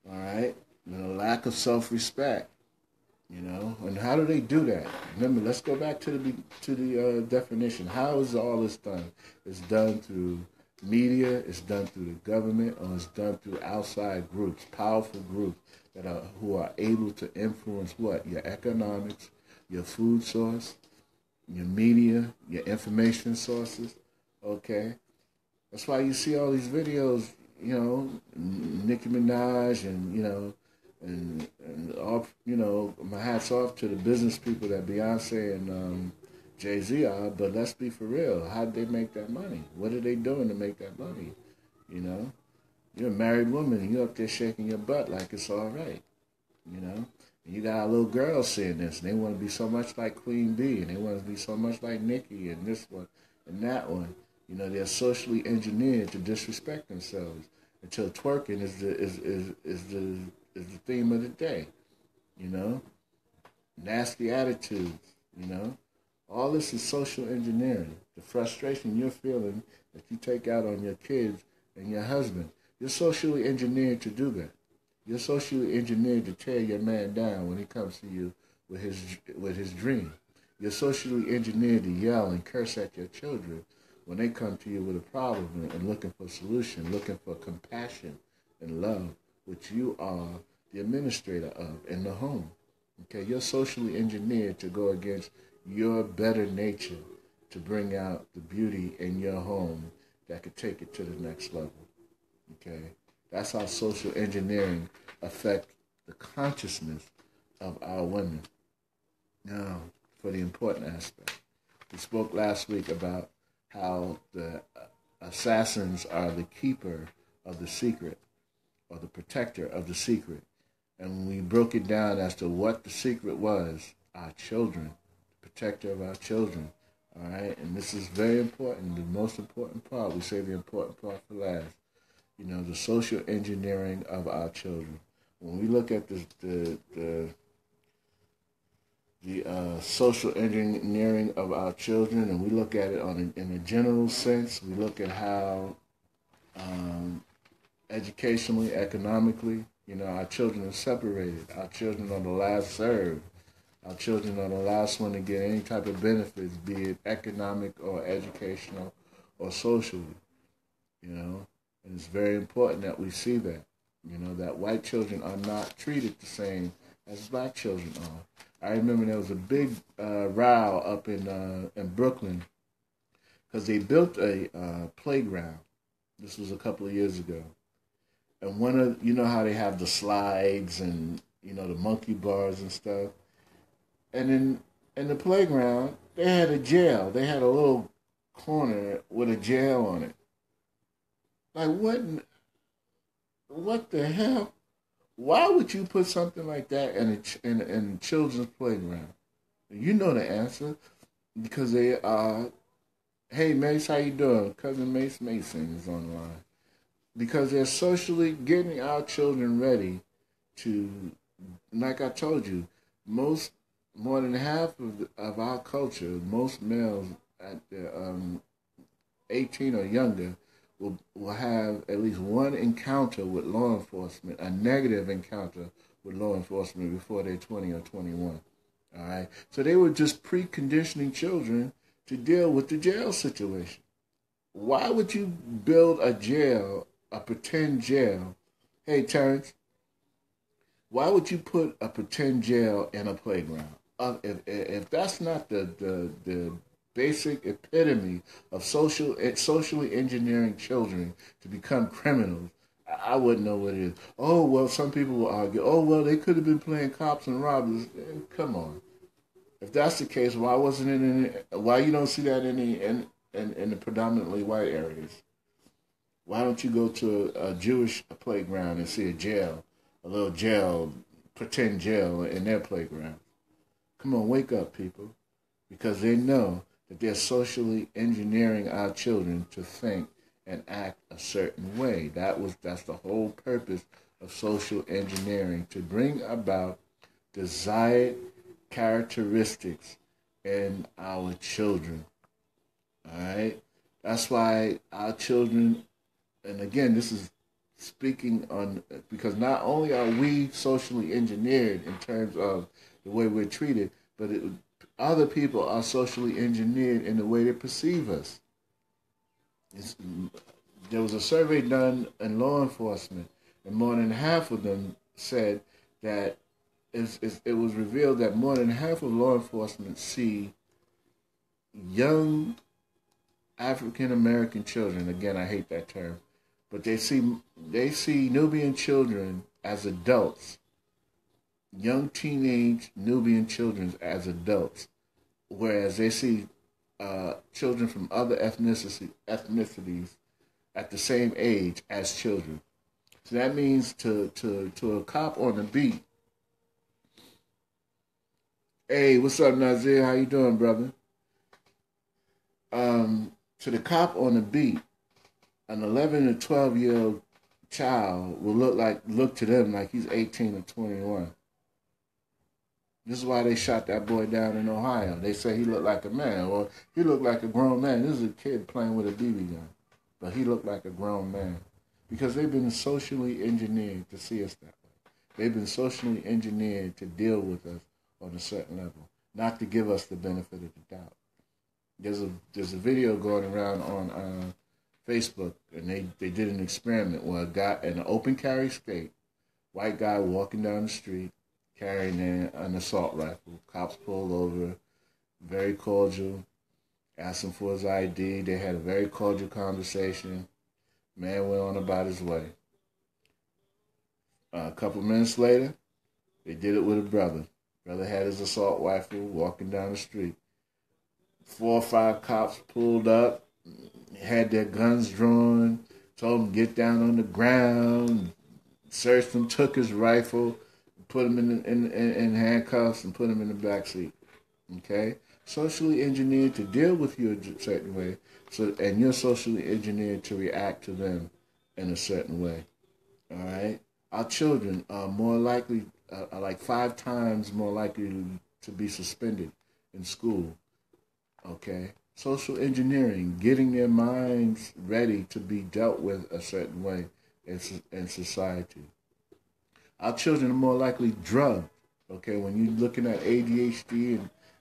All right? And a lack of self-respect. You know, and how do they do that? Remember, let's go back to the definition. How is all this done? It's done through media, it's done through the government, or it's done through outside groups, powerful groups who are able to influence what? Your economics, your food source, your media, your information sources. Okay, that's why you see all these videos. You know, Nicki Minaj and And all, you know, my hat's off to the business people that Beyonce and Jay-Z are, but let's be for real. How did they make that money? What are they doing to make that money? You know? You're a married woman and you're up there shaking your butt like it's all right. You know? And you got little girls seeing this and they want to be so much like Queen Bee and they want to be so much like Nicki and this one and that one. You know, they're socially engineered to disrespect themselves. until twerking is the theme of the day. You know, nasty attitudes. You know, all this is social engineering. The frustration you're feeling that you take out on your kids and your husband. You're socially engineered to do that. You're socially engineered to tear your man down when he comes to you with his dream. You're socially engineered to yell and curse at your children when they come to you with a problem and looking for a solution, looking for compassion and love, which you are the administrator of in the home. Okay, you're socially engineered to go against your better nature to bring out the beauty in your home that could take it to the next level. Okay, that's how social engineering affects the consciousness of our women. Now, for the important aspect, we spoke last week about how the assassins are the keeper of the secret or the protector of the secret. And we broke it down as to what the secret was, our children, the protector of our children. All right, and this is very important, the most important part. We say the important part for last. You know, the social engineering of our children. When we look at the social engineering of our children, and we look at it in a general sense, we look at how educationally, economically, you know, our children are separated. Our children are the last served. Our children are the last one to get any type of benefits, be it economic or educational or socially, you know. And it's very important that we see that, you know, that white children are not treated the same as black children are. I remember there was a big row up in Brooklyn because they built a playground. This was a couple of years ago. And you know how they have the slides and, you know, the monkey bars and stuff. And in the playground, they had a jail. They had a little corner with a jail on it. Like, what the hell? Why would you put something like that in a children's playground? You know the answer. Because they are, hey, Mace, how you doing? Cousin Mace Mason is on the line. Because they're socially getting our children ready to, like I told you, more than half of our culture, most males at 18 or younger will have at least one encounter with law enforcement, a negative encounter with law enforcement before they're 20 or 21. All right? So they were just preconditioning children to deal with the jail situation. Why would you build a jail, a pretend jail? Hey, Terrence, why would you put a pretend jail in a playground? If that's not the basic epitome of socially engineering children to become criminals, I wouldn't know what it is. Oh, well, some people will argue, oh, well, they could have been playing cops and robbers. Come on. If that's the case, why you don't see that in the predominantly white areas? Why don't you go to a Jewish playground and see a little jail, pretend jail in their playground? Come on, wake up, people. Because they know that they're socially engineering our children to think and act a certain way. That's the whole purpose of social engineering, to bring about desired characteristics in our children. All right? That's why our children, and again, this is speaking on, because not only are we socially engineered in terms of the way we're treated, but other people are socially engineered in the way they perceive us. There was a survey done in law enforcement, and more than half of them said that it was revealed that more than half of law enforcement see young African American children. Again, I hate that term, but they see Nubian children as adults, young teenage Nubian children as adults, whereas they see children from other ethnicities at the same age as children. So that means to a cop on the beat, hey, what's up, Nazir? How you doing, brother? To the cop on the beat, an 11 or 12-year-old child will look to them like he's 18 or 21. This is why they shot that boy down in Ohio. They say he looked like a man, or he looked like a grown man. This is a kid playing with a BB gun, but he looked like a grown man because they've been socially engineered to see us that way. They've been socially engineered to deal with us on a certain level, not to give us the benefit of the doubt. There's a video going around on Facebook, and they did an experiment where a guy in an open carry state, white guy walking down the street, carrying an assault rifle. Cops pulled over, very cordial, asked him for his ID. They had a very cordial conversation. Man went on about his way. A couple minutes later, they did it with a brother. Brother had his assault rifle walking down the street. 4 or 5 cops pulled up, had their guns drawn, told him to get down on the ground, searched him, took his rifle, put him in handcuffs, and put him in the back seat. Okay? Socially engineered to deal with you a certain way, and you're socially engineered to react to them in a certain way. All right? Our children are more likely, are like 5 times more likely to be suspended in school. Okay? Social engineering, getting their minds ready to be dealt with a certain way in society. Our children are more likely drugged. Okay, when you're looking at ADHD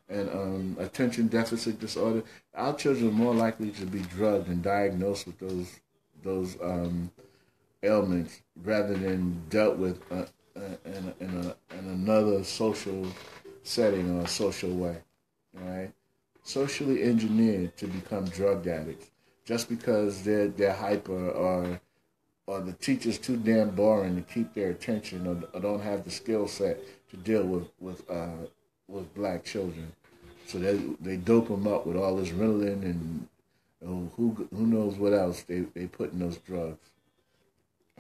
and attention deficit disorder, our children are more likely to be drugged and diagnosed with those ailments rather than dealt with in another social setting or a social way. All right. Socially engineered to become drug addicts just because they're hyper or the teacher's too damn boring to keep their attention or don't have the skill set to deal with black children. So they dope them up with all this Ritalin and who knows what else they put in those drugs.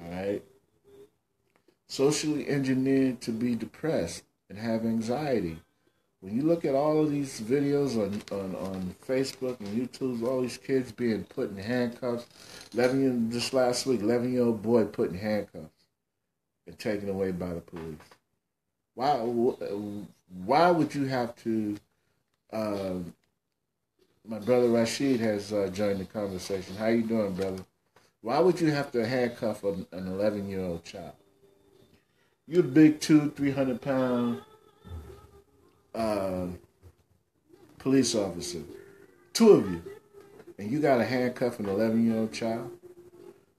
All right. Socially engineered to be depressed and have anxiety. When you look at all of these videos on Facebook and YouTube, all these kids being put in handcuffs, just last week, 11-year-old boy put in handcuffs and taken away by the police. Why would you have to, my brother Rashid has joined the conversation. How you doing, brother? Why would you have to handcuff an 11-year-old child? You're a big 200-300-pound police officer, 2 of you, and you got to handcuff an 11-year-old child.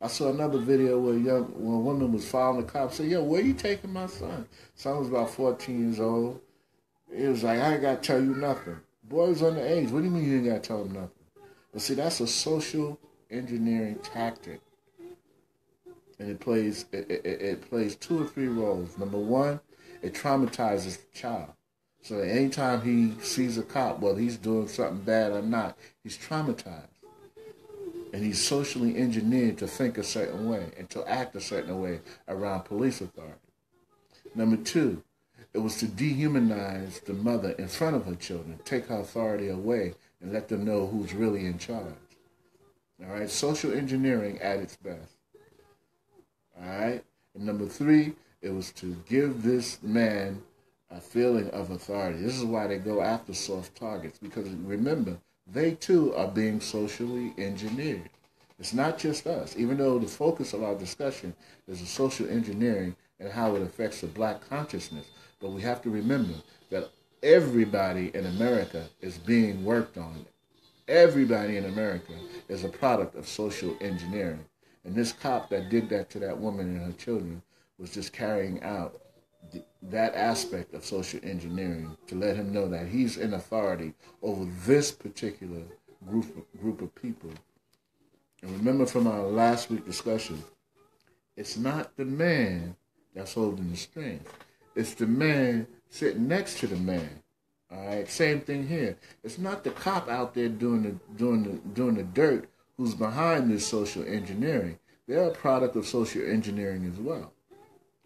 I saw another video where a woman was following the cops. Said, "Yo, where you taking my son?" Son was about 14 years old. It was like, "I ain't got to tell you nothing." Boy was underage. What do you mean you ain't got to tell him nothing? But see, that's a social engineering tactic, and it plays 2 or 3 roles. Number 1, it traumatizes the child. So that anytime he sees a cop, whether he's doing something bad or not, he's traumatized. And he's socially engineered to think a certain way and to act a certain way around police authority. Number 2, it was to dehumanize the mother in front of her children, take her authority away and let them know who's really in charge. All right, social engineering at its best. All right, and number 3, it was to give this man a feeling of authority. This is why they go after soft targets, because remember, they too are being socially engineered. It's not just us, even though the focus of our discussion is the social engineering and how it affects the black consciousness. But we have to remember that everybody in America is being worked on. Everybody in America is a product of social engineering. And this cop that did that to that woman and her children was just carrying out that aspect of social engineering to let him know that he's in authority over this particular group of people. And remember from our last week discussion, it's not the man that's holding the strings. It's the man sitting next to the man. All right, same thing here. It's not the cop out there doing the dirt who's behind this social engineering. They're a product of social engineering as well.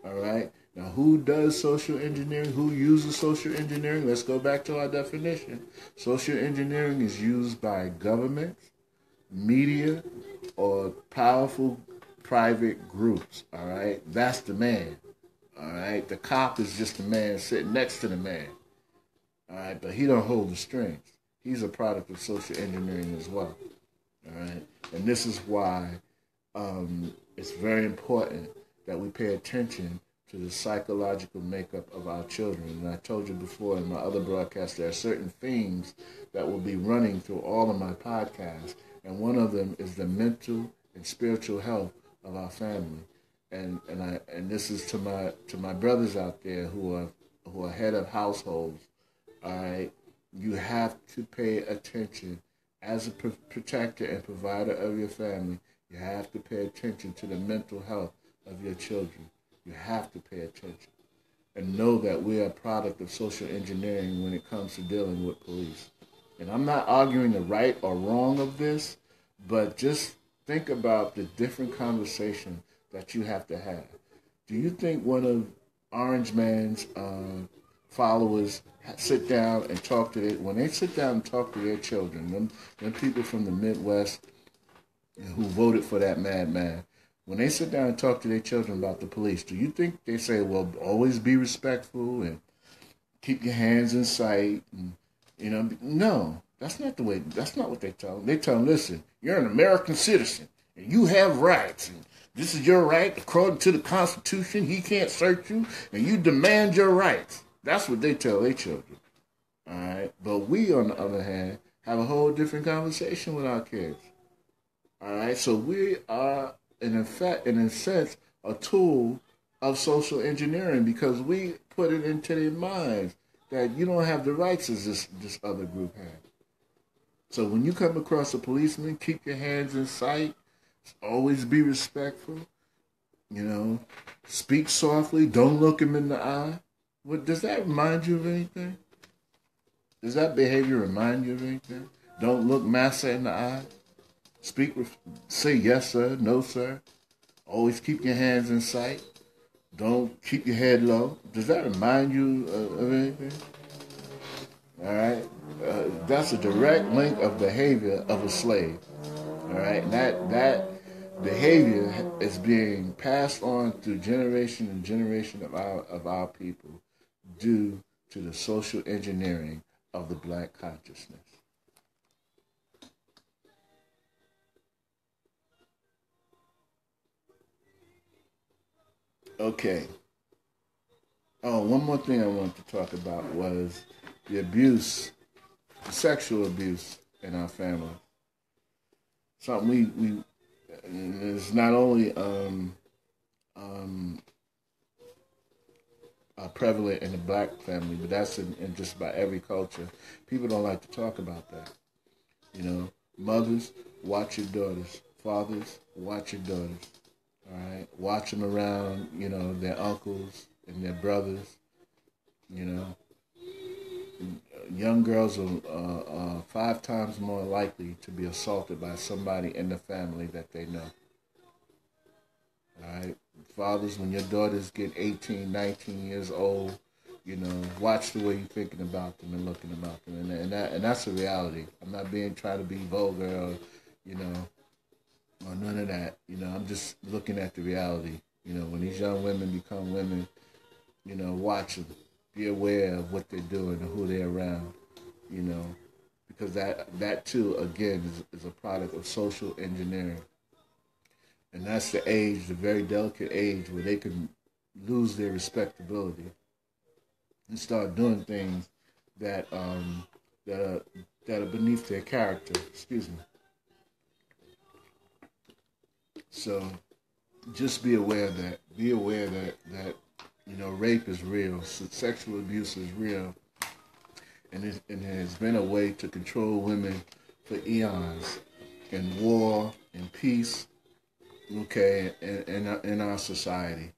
All right. Now, who does social engineering? Who uses social engineering? Let's go back to our definition. Social engineering is used by governments, media, or powerful private groups, all right? That's the man, all right? The cop is just the man sitting next to the man, all right? But he don't hold the strings. He's a product of social engineering as well, all right? And this is why it's very important that we pay attention to the psychological makeup of our children. And I told you before in my other broadcast, there are certain themes that will be running through all of my podcasts, and one of them is the mental and spiritual health of our family. And this is to my brothers out there who are head of households. All right, you have to pay attention as a protector and provider of your family. You have to pay attention to the mental health of your children. You have to pay attention and know that we are a product of social engineering when it comes to dealing with police. And I'm not arguing the right or wrong of this, but just think about the different conversation that you have to have. Do you think one of Orange Man's followers sit down and talk to when they sit down and talk to their children, them people from the Midwest who voted for that madman, when they sit down and talk to their children about the police, do you think they say, well, always be respectful and keep your hands in sight? And, no, that's not what they tell them. They tell them, listen, you're an American citizen and you have rights. And this is your right according to the Constitution. He can't search you and you demand your rights. That's what they tell their children. All right. But we, on the other hand, have a whole different conversation with our kids. All right. So we are, in a sense, a tool of social engineering because we put it into their minds that you don't have the rights as this other group has. So when you come across a policeman, keep your hands in sight. Always be respectful. Speak softly. Don't look him in the eye. Does that remind you of anything? Does that behavior remind you of anything? Don't look massa in the eye. Say yes, sir, no, sir. Always keep your hands in sight. Don't keep your head low. Does that remind you of anything? All right. That's a direct link of behavior of a slave. All right. And that behavior is being passed on through generation and generation of our people due to the social engineering of the black consciousness. Okay. Oh, one more thing I wanted to talk about was the abuse, the sexual abuse in our family. Something is not only prevalent in the black family, but that's in just about every culture. People don't like to talk about that. Mothers, watch your daughters. Fathers, watch your daughters. All right, watch them around, their uncles and their brothers. Young girls are 5 times more likely to be assaulted by somebody in the family that they know. All right, fathers, when your daughters get 18, 19 years old, watch the way you're thinking about them and looking about them, and that's a reality. I'm not trying to be vulgar or, or none of that. I'm just looking at the reality. When these young women become women, watch them. Be aware of what they're doing and who they're around, because that too, again, is a product of social engineering. And that's the age, the very delicate age where they can lose their respectability and start doing things that are beneath their character. Excuse me. So just be aware of that. Be aware that rape is real. Sexual abuse is real. And it has been a way to control women for eons in war, in peace, okay, in our society,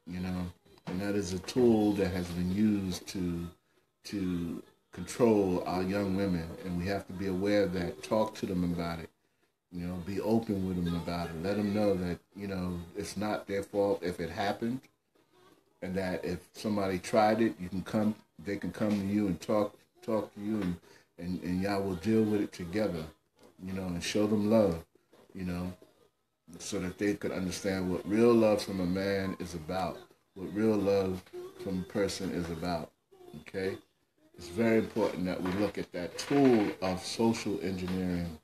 And that is a tool that has been used to control our young women. And we have to be aware of that. Talk to them about it. Be open with them about it. Let them know that, it's not their fault if it happened, and that if somebody tried it, they can come to you and talk to you, and y'all will deal with it together, and show them love, so that they could understand what real love from a man is about, what real love from a person is about. Okay? It's very important that we look at that tool of social engineering.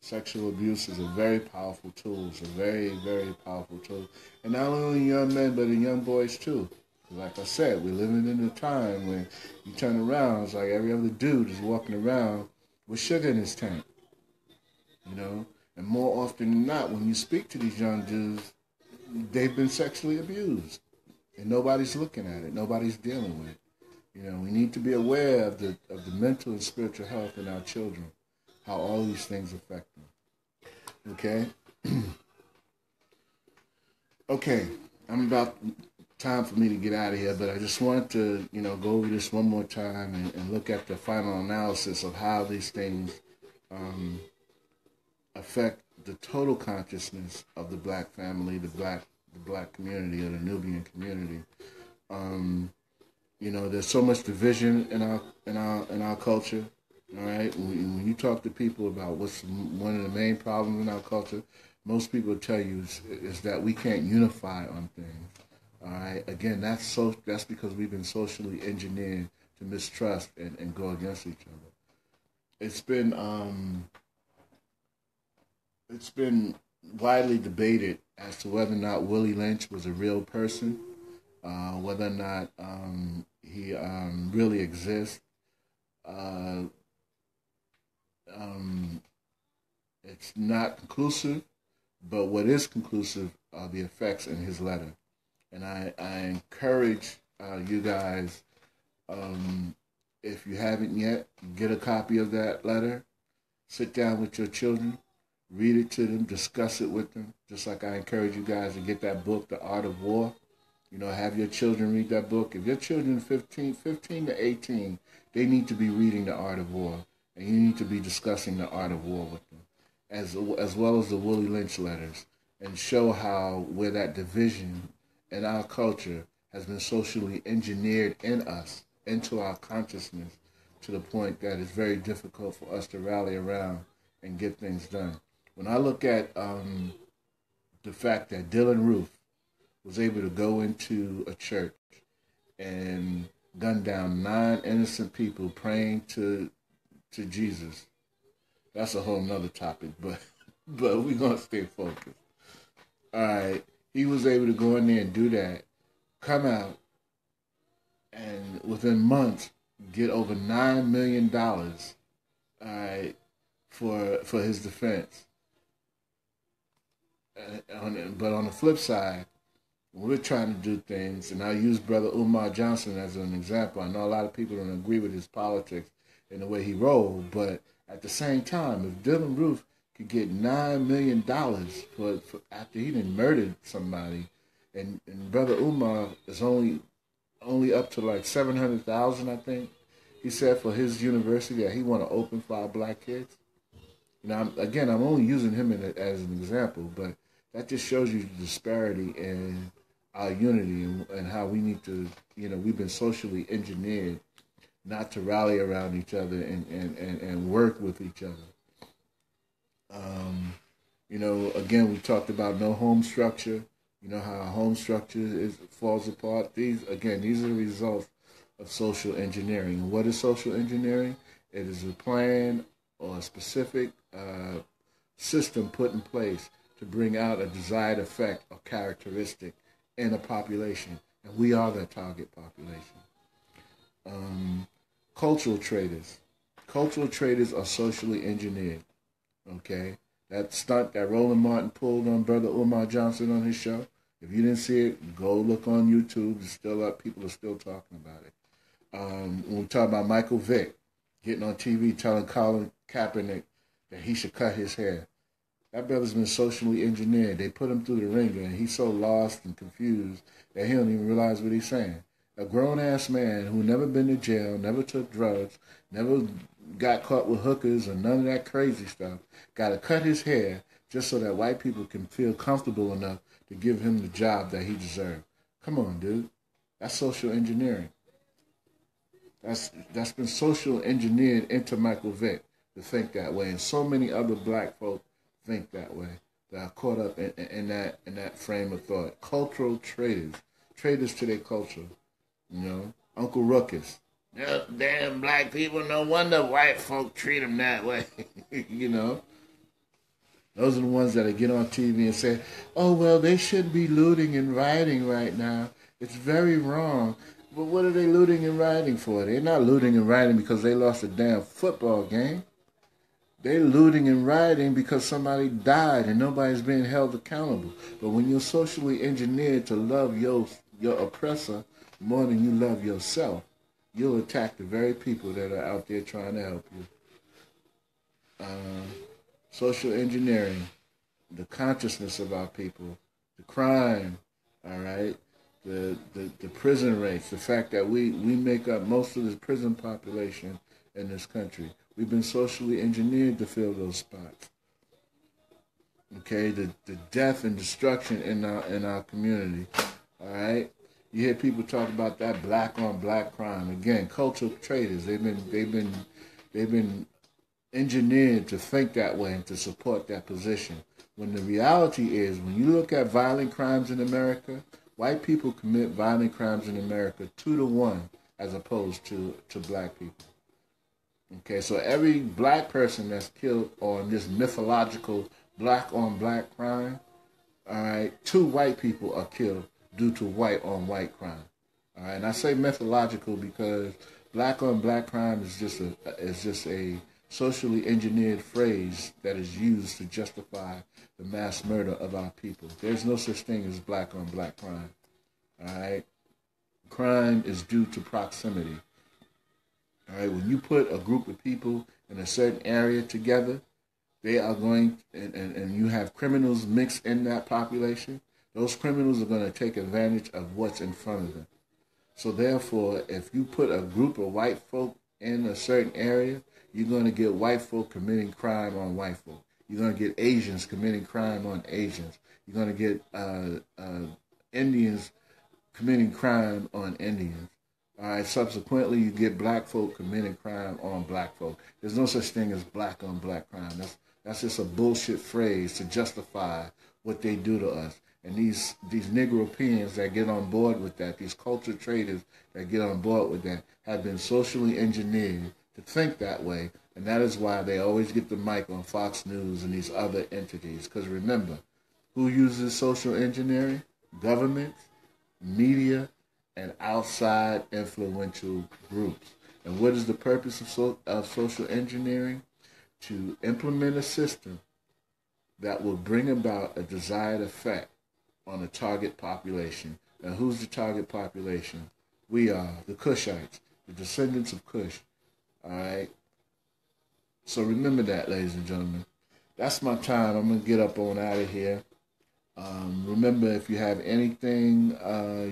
Sexual abuse is a very powerful tool. It's a very, very powerful tool. And not only in young men, but in young boys too. Like I said, we're living in a time when you turn around, it's like every other dude is walking around with sugar in his tank. You know? And more often than not, when you speak to these young dudes, they've been sexually abused. And nobody's looking at it. Nobody's dealing with it. You know, we need to be aware of the mental and spiritual health in our children, how all these things affect them. Okay? Okay, I'm about time for me to get out of here, but I just wanted to, go over this one more time and look at the final analysis of how these things affect the total consciousness of the black family, the black community, or the Nubian community. There's so much division in our culture. All right, when you talk to people about what's one of the main problems in our culture, most people tell you is that we can't unify on things. All right, again, that's because we've been socially engineered to mistrust and go against each other. It's been widely debated as to whether or not Willie Lynch was a real person, whether or not he really exists. It's not conclusive, but what is conclusive are the effects in his letter. And I encourage you guys, if you haven't yet, get a copy of that letter, sit down with your children, read it to them, discuss it with them, just like I encourage you guys to get that book, The Art of War. Have your children read that book. If your children 15 to 18, they need to be reading The Art of War. And you need to be discussing the art of war with them, as well as the Willie Lynch letters, and show where that division in our culture has been socially engineered in us, into our consciousness, to the point that it's very difficult for us to rally around and get things done. When I look at the fact that Dylan Roof was able to go into a church and gun down 9 innocent people praying to Jesus, that's a whole nother topic, but we're going to stay focused. All right, he was able to go in there and do that, come out, and within months get over $9 million, all right, for his defense. But on the flip side, when we're trying to do things, and I use Brother Umar Johnson as an example. I know a lot of people don't agree with his politics and the way he rolled, but at the same time, if Dylan Roof could get $9 million for after he done murdered somebody, and Brother Umar is only up to like $700,000, I think he said, for his university that he want to open for our black kids. I'm only using him as an example, but that just shows you the disparity in our unity and how we need to, we've been socially engineered not to rally around each other and work with each other. Again, we talked about no home structure. How our home structure falls apart. These are the results of social engineering. And what is social engineering? It is a plan or a specific system put in place to bring out a desired effect or characteristic in a population. And we are that target population. Cultural traders. Cultural traders are socially engineered. Okay? That stunt that Roland Martin pulled on Brother Umar Johnson on his show, if you didn't see it, go look on YouTube. It's still up. People are still talking about it. When we talk about Michael Vick getting on TV telling Colin Kaepernick that he should cut his hair, that brother's been socially engineered. They put him through the ringer, and he's so lost and confused that he don't even realize what he's saying. A grown-ass man who never been to jail, never took drugs, never got caught with hookers or none of that crazy stuff, got to cut his hair just so that white people can feel comfortable enough to give him the job that he deserved. Come on, dude. That's social engineering. That's been social engineered into Michael Vick to think that way, and so many other black folk think that way. that are caught up in that frame of thought. Cultural traitors to their culture. You know, Uncle Ruckus. Damn black people, no wonder white folk treat them that way. You know, those are the ones that get on TV and say, "Oh well, they shouldn't be looting and rioting right now. It's very wrong." But what are they looting and rioting for? They're not looting and rioting because they lost a damn football game. They're looting and rioting because somebody died and nobody's being held accountable. But when you're socially engineered to love your oppressor more than you love yourself, you'll attack the very people that are out there trying to help you. Social engineering, the consciousness of our people, the crime, all right, the prison rates, the fact that we make up most of the prison population in this country. We've been socially engineered to fill those spots. Okay, the death and destruction in our community. All right, you hear people talk about that black on black crime. Again, cultural traitors. They've been engineered to think that way and to support that position. When the reality is, when you look at violent crimes in America, white people commit violent crimes in America 2-to-1 as opposed to black people. Okay, so every black person that's killed on this mythological black on black crime, all right, 2 white people are killed due to white on white crime. All right, and I say mythological because black on black crime is just a socially engineered phrase that is used to justify the mass murder of our people. There's no such thing as black on black crime. All right, crime is due to proximity. All right, when you put a group of people in a certain area together, they are going, and you have criminals mixed in that population, those criminals are going to take advantage of what's in front of them. So therefore, if you put a group of white folk in a certain area, you're going to get white folk committing crime on white folk. You're going to get Asians committing crime on Asians. You're going to get Indians committing crime on Indians. All right, subsequently, you get black folk committing crime on black folk. There's no such thing as black on black crime. That's just a bullshit phrase to justify what they do to us. And these Negropeans that get on board with that, these culture traders that get on board with that, have been socially engineered to think that way. And that is why they always get the mic on Fox News and these other entities. Because remember, who uses social engineering? Governments, media, and outside influential groups. And what is the purpose of social engineering? To implement a system that will bring about a desired effect on a target population. And who's the target population? We are the Cushites, the descendants of Cush. All right? So remember that, ladies and gentlemen. That's my time. I'm going to get up on out of here. Remember, if you have anything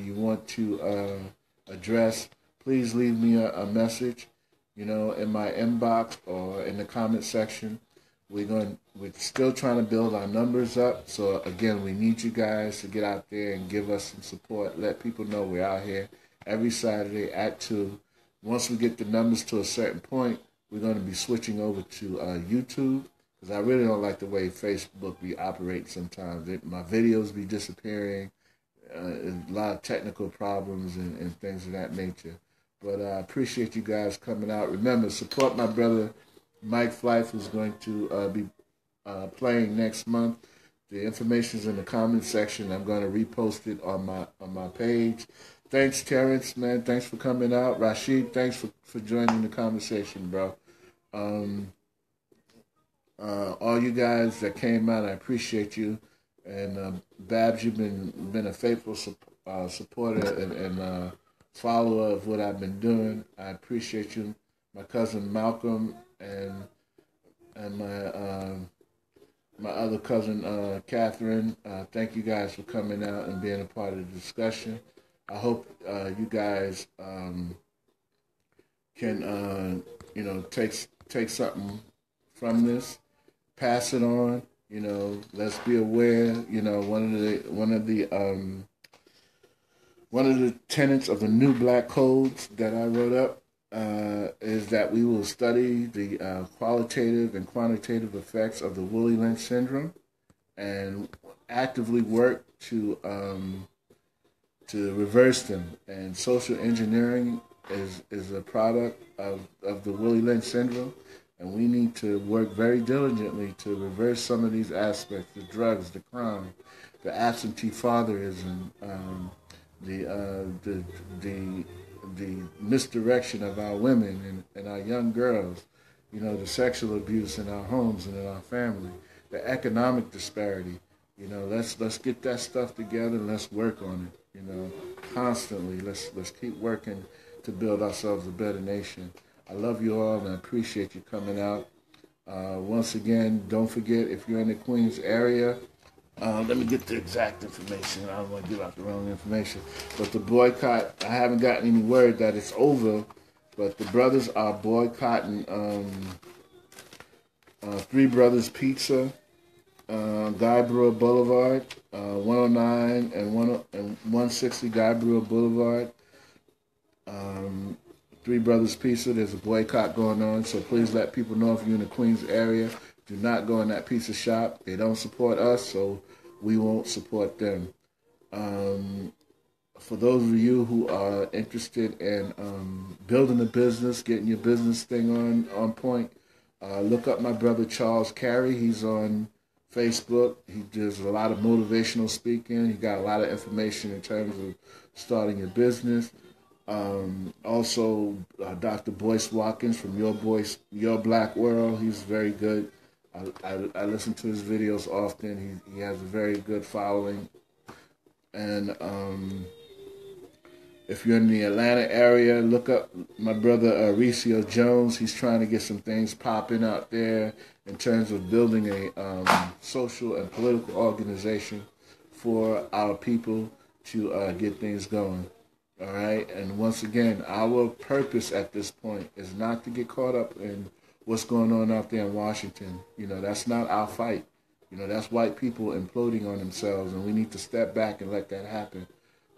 you want to address, please leave me a message, in my inbox or in the comment section. We're still trying to build our numbers up. So again, we need you guys to get out there and give us some support. Let people know we're out here every Saturday at 2. Once we get the numbers to a certain point, we're going to be switching over to YouTube. Because I really don't like the way Facebook be operating sometimes. My videos be disappearing, a lot of technical problems and things of that nature. But I appreciate you guys coming out. Remember, support my brother Mike Flife, who's going to be playing next month. The information's in the comment section. I'm going to repost it on my page. Thanks, Terrence, man. Thanks for coming out. Rashid, thanks for joining the conversation, bro. All you guys that came out, I appreciate you. And Babs, you've been a faithful supporter and follower of what I've been doing. I appreciate you. My cousin Malcolm and my other cousin Catherine. Thank you guys for coming out and being a part of the discussion. I hope you guys can take something from this. Pass it on, let's be aware, one of the tenets of the new black codes that I wrote up is that we will study the qualitative and quantitative effects of the Willie Lynch syndrome and actively work to reverse them. And social engineering is a product of the Willie Lynch syndrome, and we need to work very diligently to reverse some of these aspects: the drugs, the crime, the absentee fatherism, the misdirection of our women and our young girls, the sexual abuse in our homes and in our family, the economic disparity. Let's get that stuff together and let's work on it. Constantly. Let's keep working to build ourselves a better nation. I love you all and I appreciate you coming out. Once again, don't forget, if you're in the Queens area, let me get the exact information. I don't want to give out the wrong information. But the boycott, I haven't gotten any word that it's over, but the brothers are boycotting Three Brothers Pizza, Guy Brewer Boulevard, 109 and 160 Guy Brewer Boulevard. Three Brothers Pizza, there's a boycott going on, so please let people know if you're in the Queens area. Do not go in that pizza shop. They don't support us, so we won't support them. For those of you who are interested in building a business, getting your business thing on point, look up my brother Charles Carey. He's on Facebook. He does a lot of motivational speaking. He got a lot of information in terms of starting your business. Also, Dr. Boyce Watkins from Your Black World. He's very good. I listen to his videos often. He has a very good following. And if you're in the Atlanta area, look up my brother Recio Jones. He's trying to get some things popping out there in terms of building a social and political organization for our people to get things going. All right? And once again, our purpose at this point is not to get caught up in what's going on out there in Washington. That's not our fight. That's white people imploding on themselves, and we need to step back and let that happen.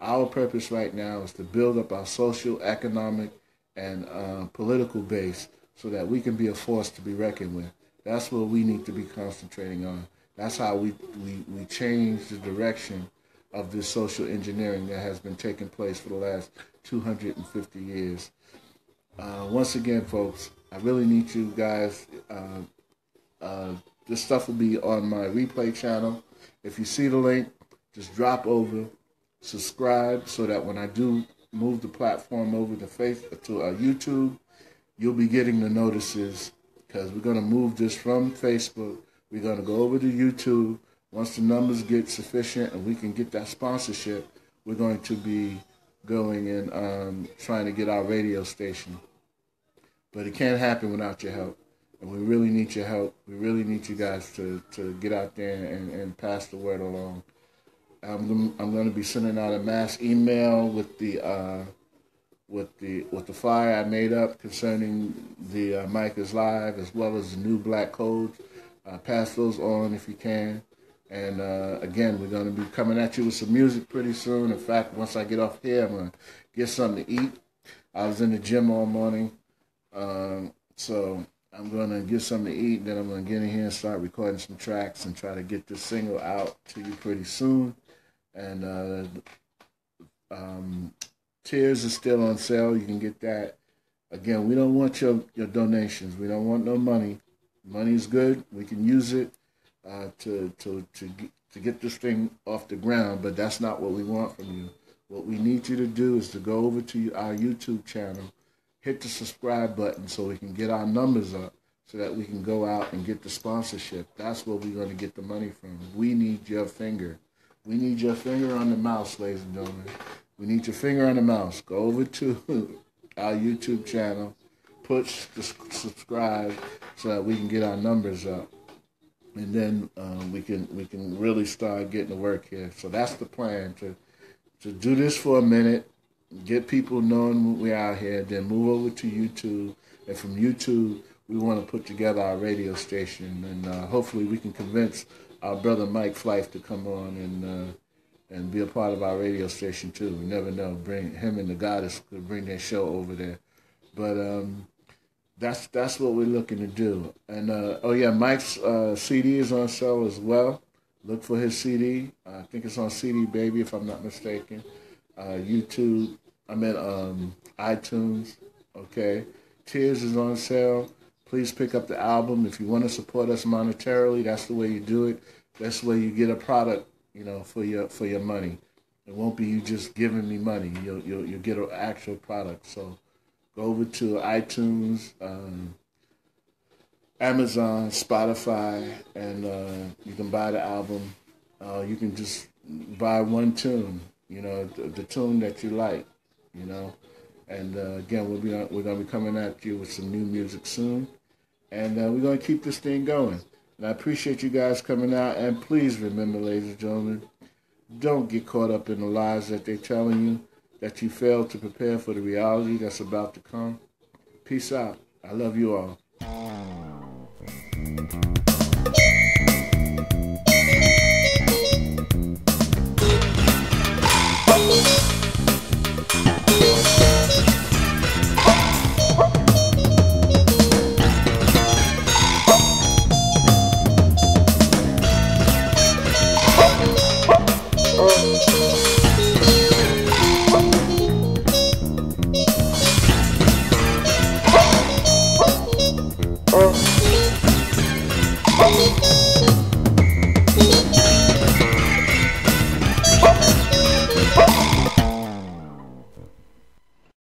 Our purpose right now is to build up our social, economic, and political base so that we can be a force to be reckoned with. That's what we need to be concentrating on. That's how we change the direction of this social engineering that has been taking place for the last 250 years. Once again, folks, I really need you guys. This stuff will be on my replay channel. If you see the link, just drop over, subscribe, so that when I do move the platform over to YouTube, you'll be getting the notices, because we're going to move this from Facebook. We're going to go over to YouTube. Once the numbers get sufficient and we can get that sponsorship, we're going to be going and trying to get our radio station. But it can't happen without your help. And we really need your help. We really need you guys to get out there and pass the word along. I'm going to be sending out a mass email with the flyer I made up concerning the Micah's Live, as well as the new black codes. Pass those on if you can. And again, we're going to be coming at you with some music pretty soon. In fact, once I get off here, I'm going to get something to eat. I was in the gym all morning, so I'm going to get something to eat, and then I'm going to get in here and start recording some tracks and try to get this single out to you pretty soon. And Tears is still on sale. You can get that. Again, we don't want your donations. We don't want no money. Money's good. We can use it to get this thing off the ground, but that's not what we want from you. What we need you to do is to go over to our YouTube channel, hit the subscribe button so we can get our numbers up, so that we can go out and get the sponsorship. That's where we're going to get the money from. We need your finger. We need your finger on the mouse, ladies and gentlemen. We need your finger on the mouse. Go over to our YouTube channel, push the subscribe so that we can get our numbers up. And then we can really start getting to work here. So that's the plan, to do this for a minute, get people knowing we're out here, then move over to YouTube. And from YouTube, we want to put together our radio station. And hopefully we can convince our brother Mike Flife to come on and be a part of our radio station too. We never know. Bring him and the Goddess could bring their show over there. But that's what we're looking to do. And oh yeah, Mike's CD is on sale as well. Look for his CD. I think it's on CD Baby, if I'm not mistaken. YouTube. I'm at iTunes. Okay. Tears is on sale. Please pick up the album. If you want to support us monetarily, that's the way you do it. That's the way you get a product, for your money. It won't be you just giving me money. You'll get an actual product. So go over to iTunes, Amazon, Spotify, and you can buy the album. You can just buy one tune, the tune that you like, And again, we're gonna be coming at you with some new music soon, and we're gonna keep this thing going. And I appreciate you guys coming out. And please remember, ladies and gentlemen, don't get caught up in the lies that they're telling you, that you failed to prepare for the reality that's about to come. Peace out. I love you all. Oh.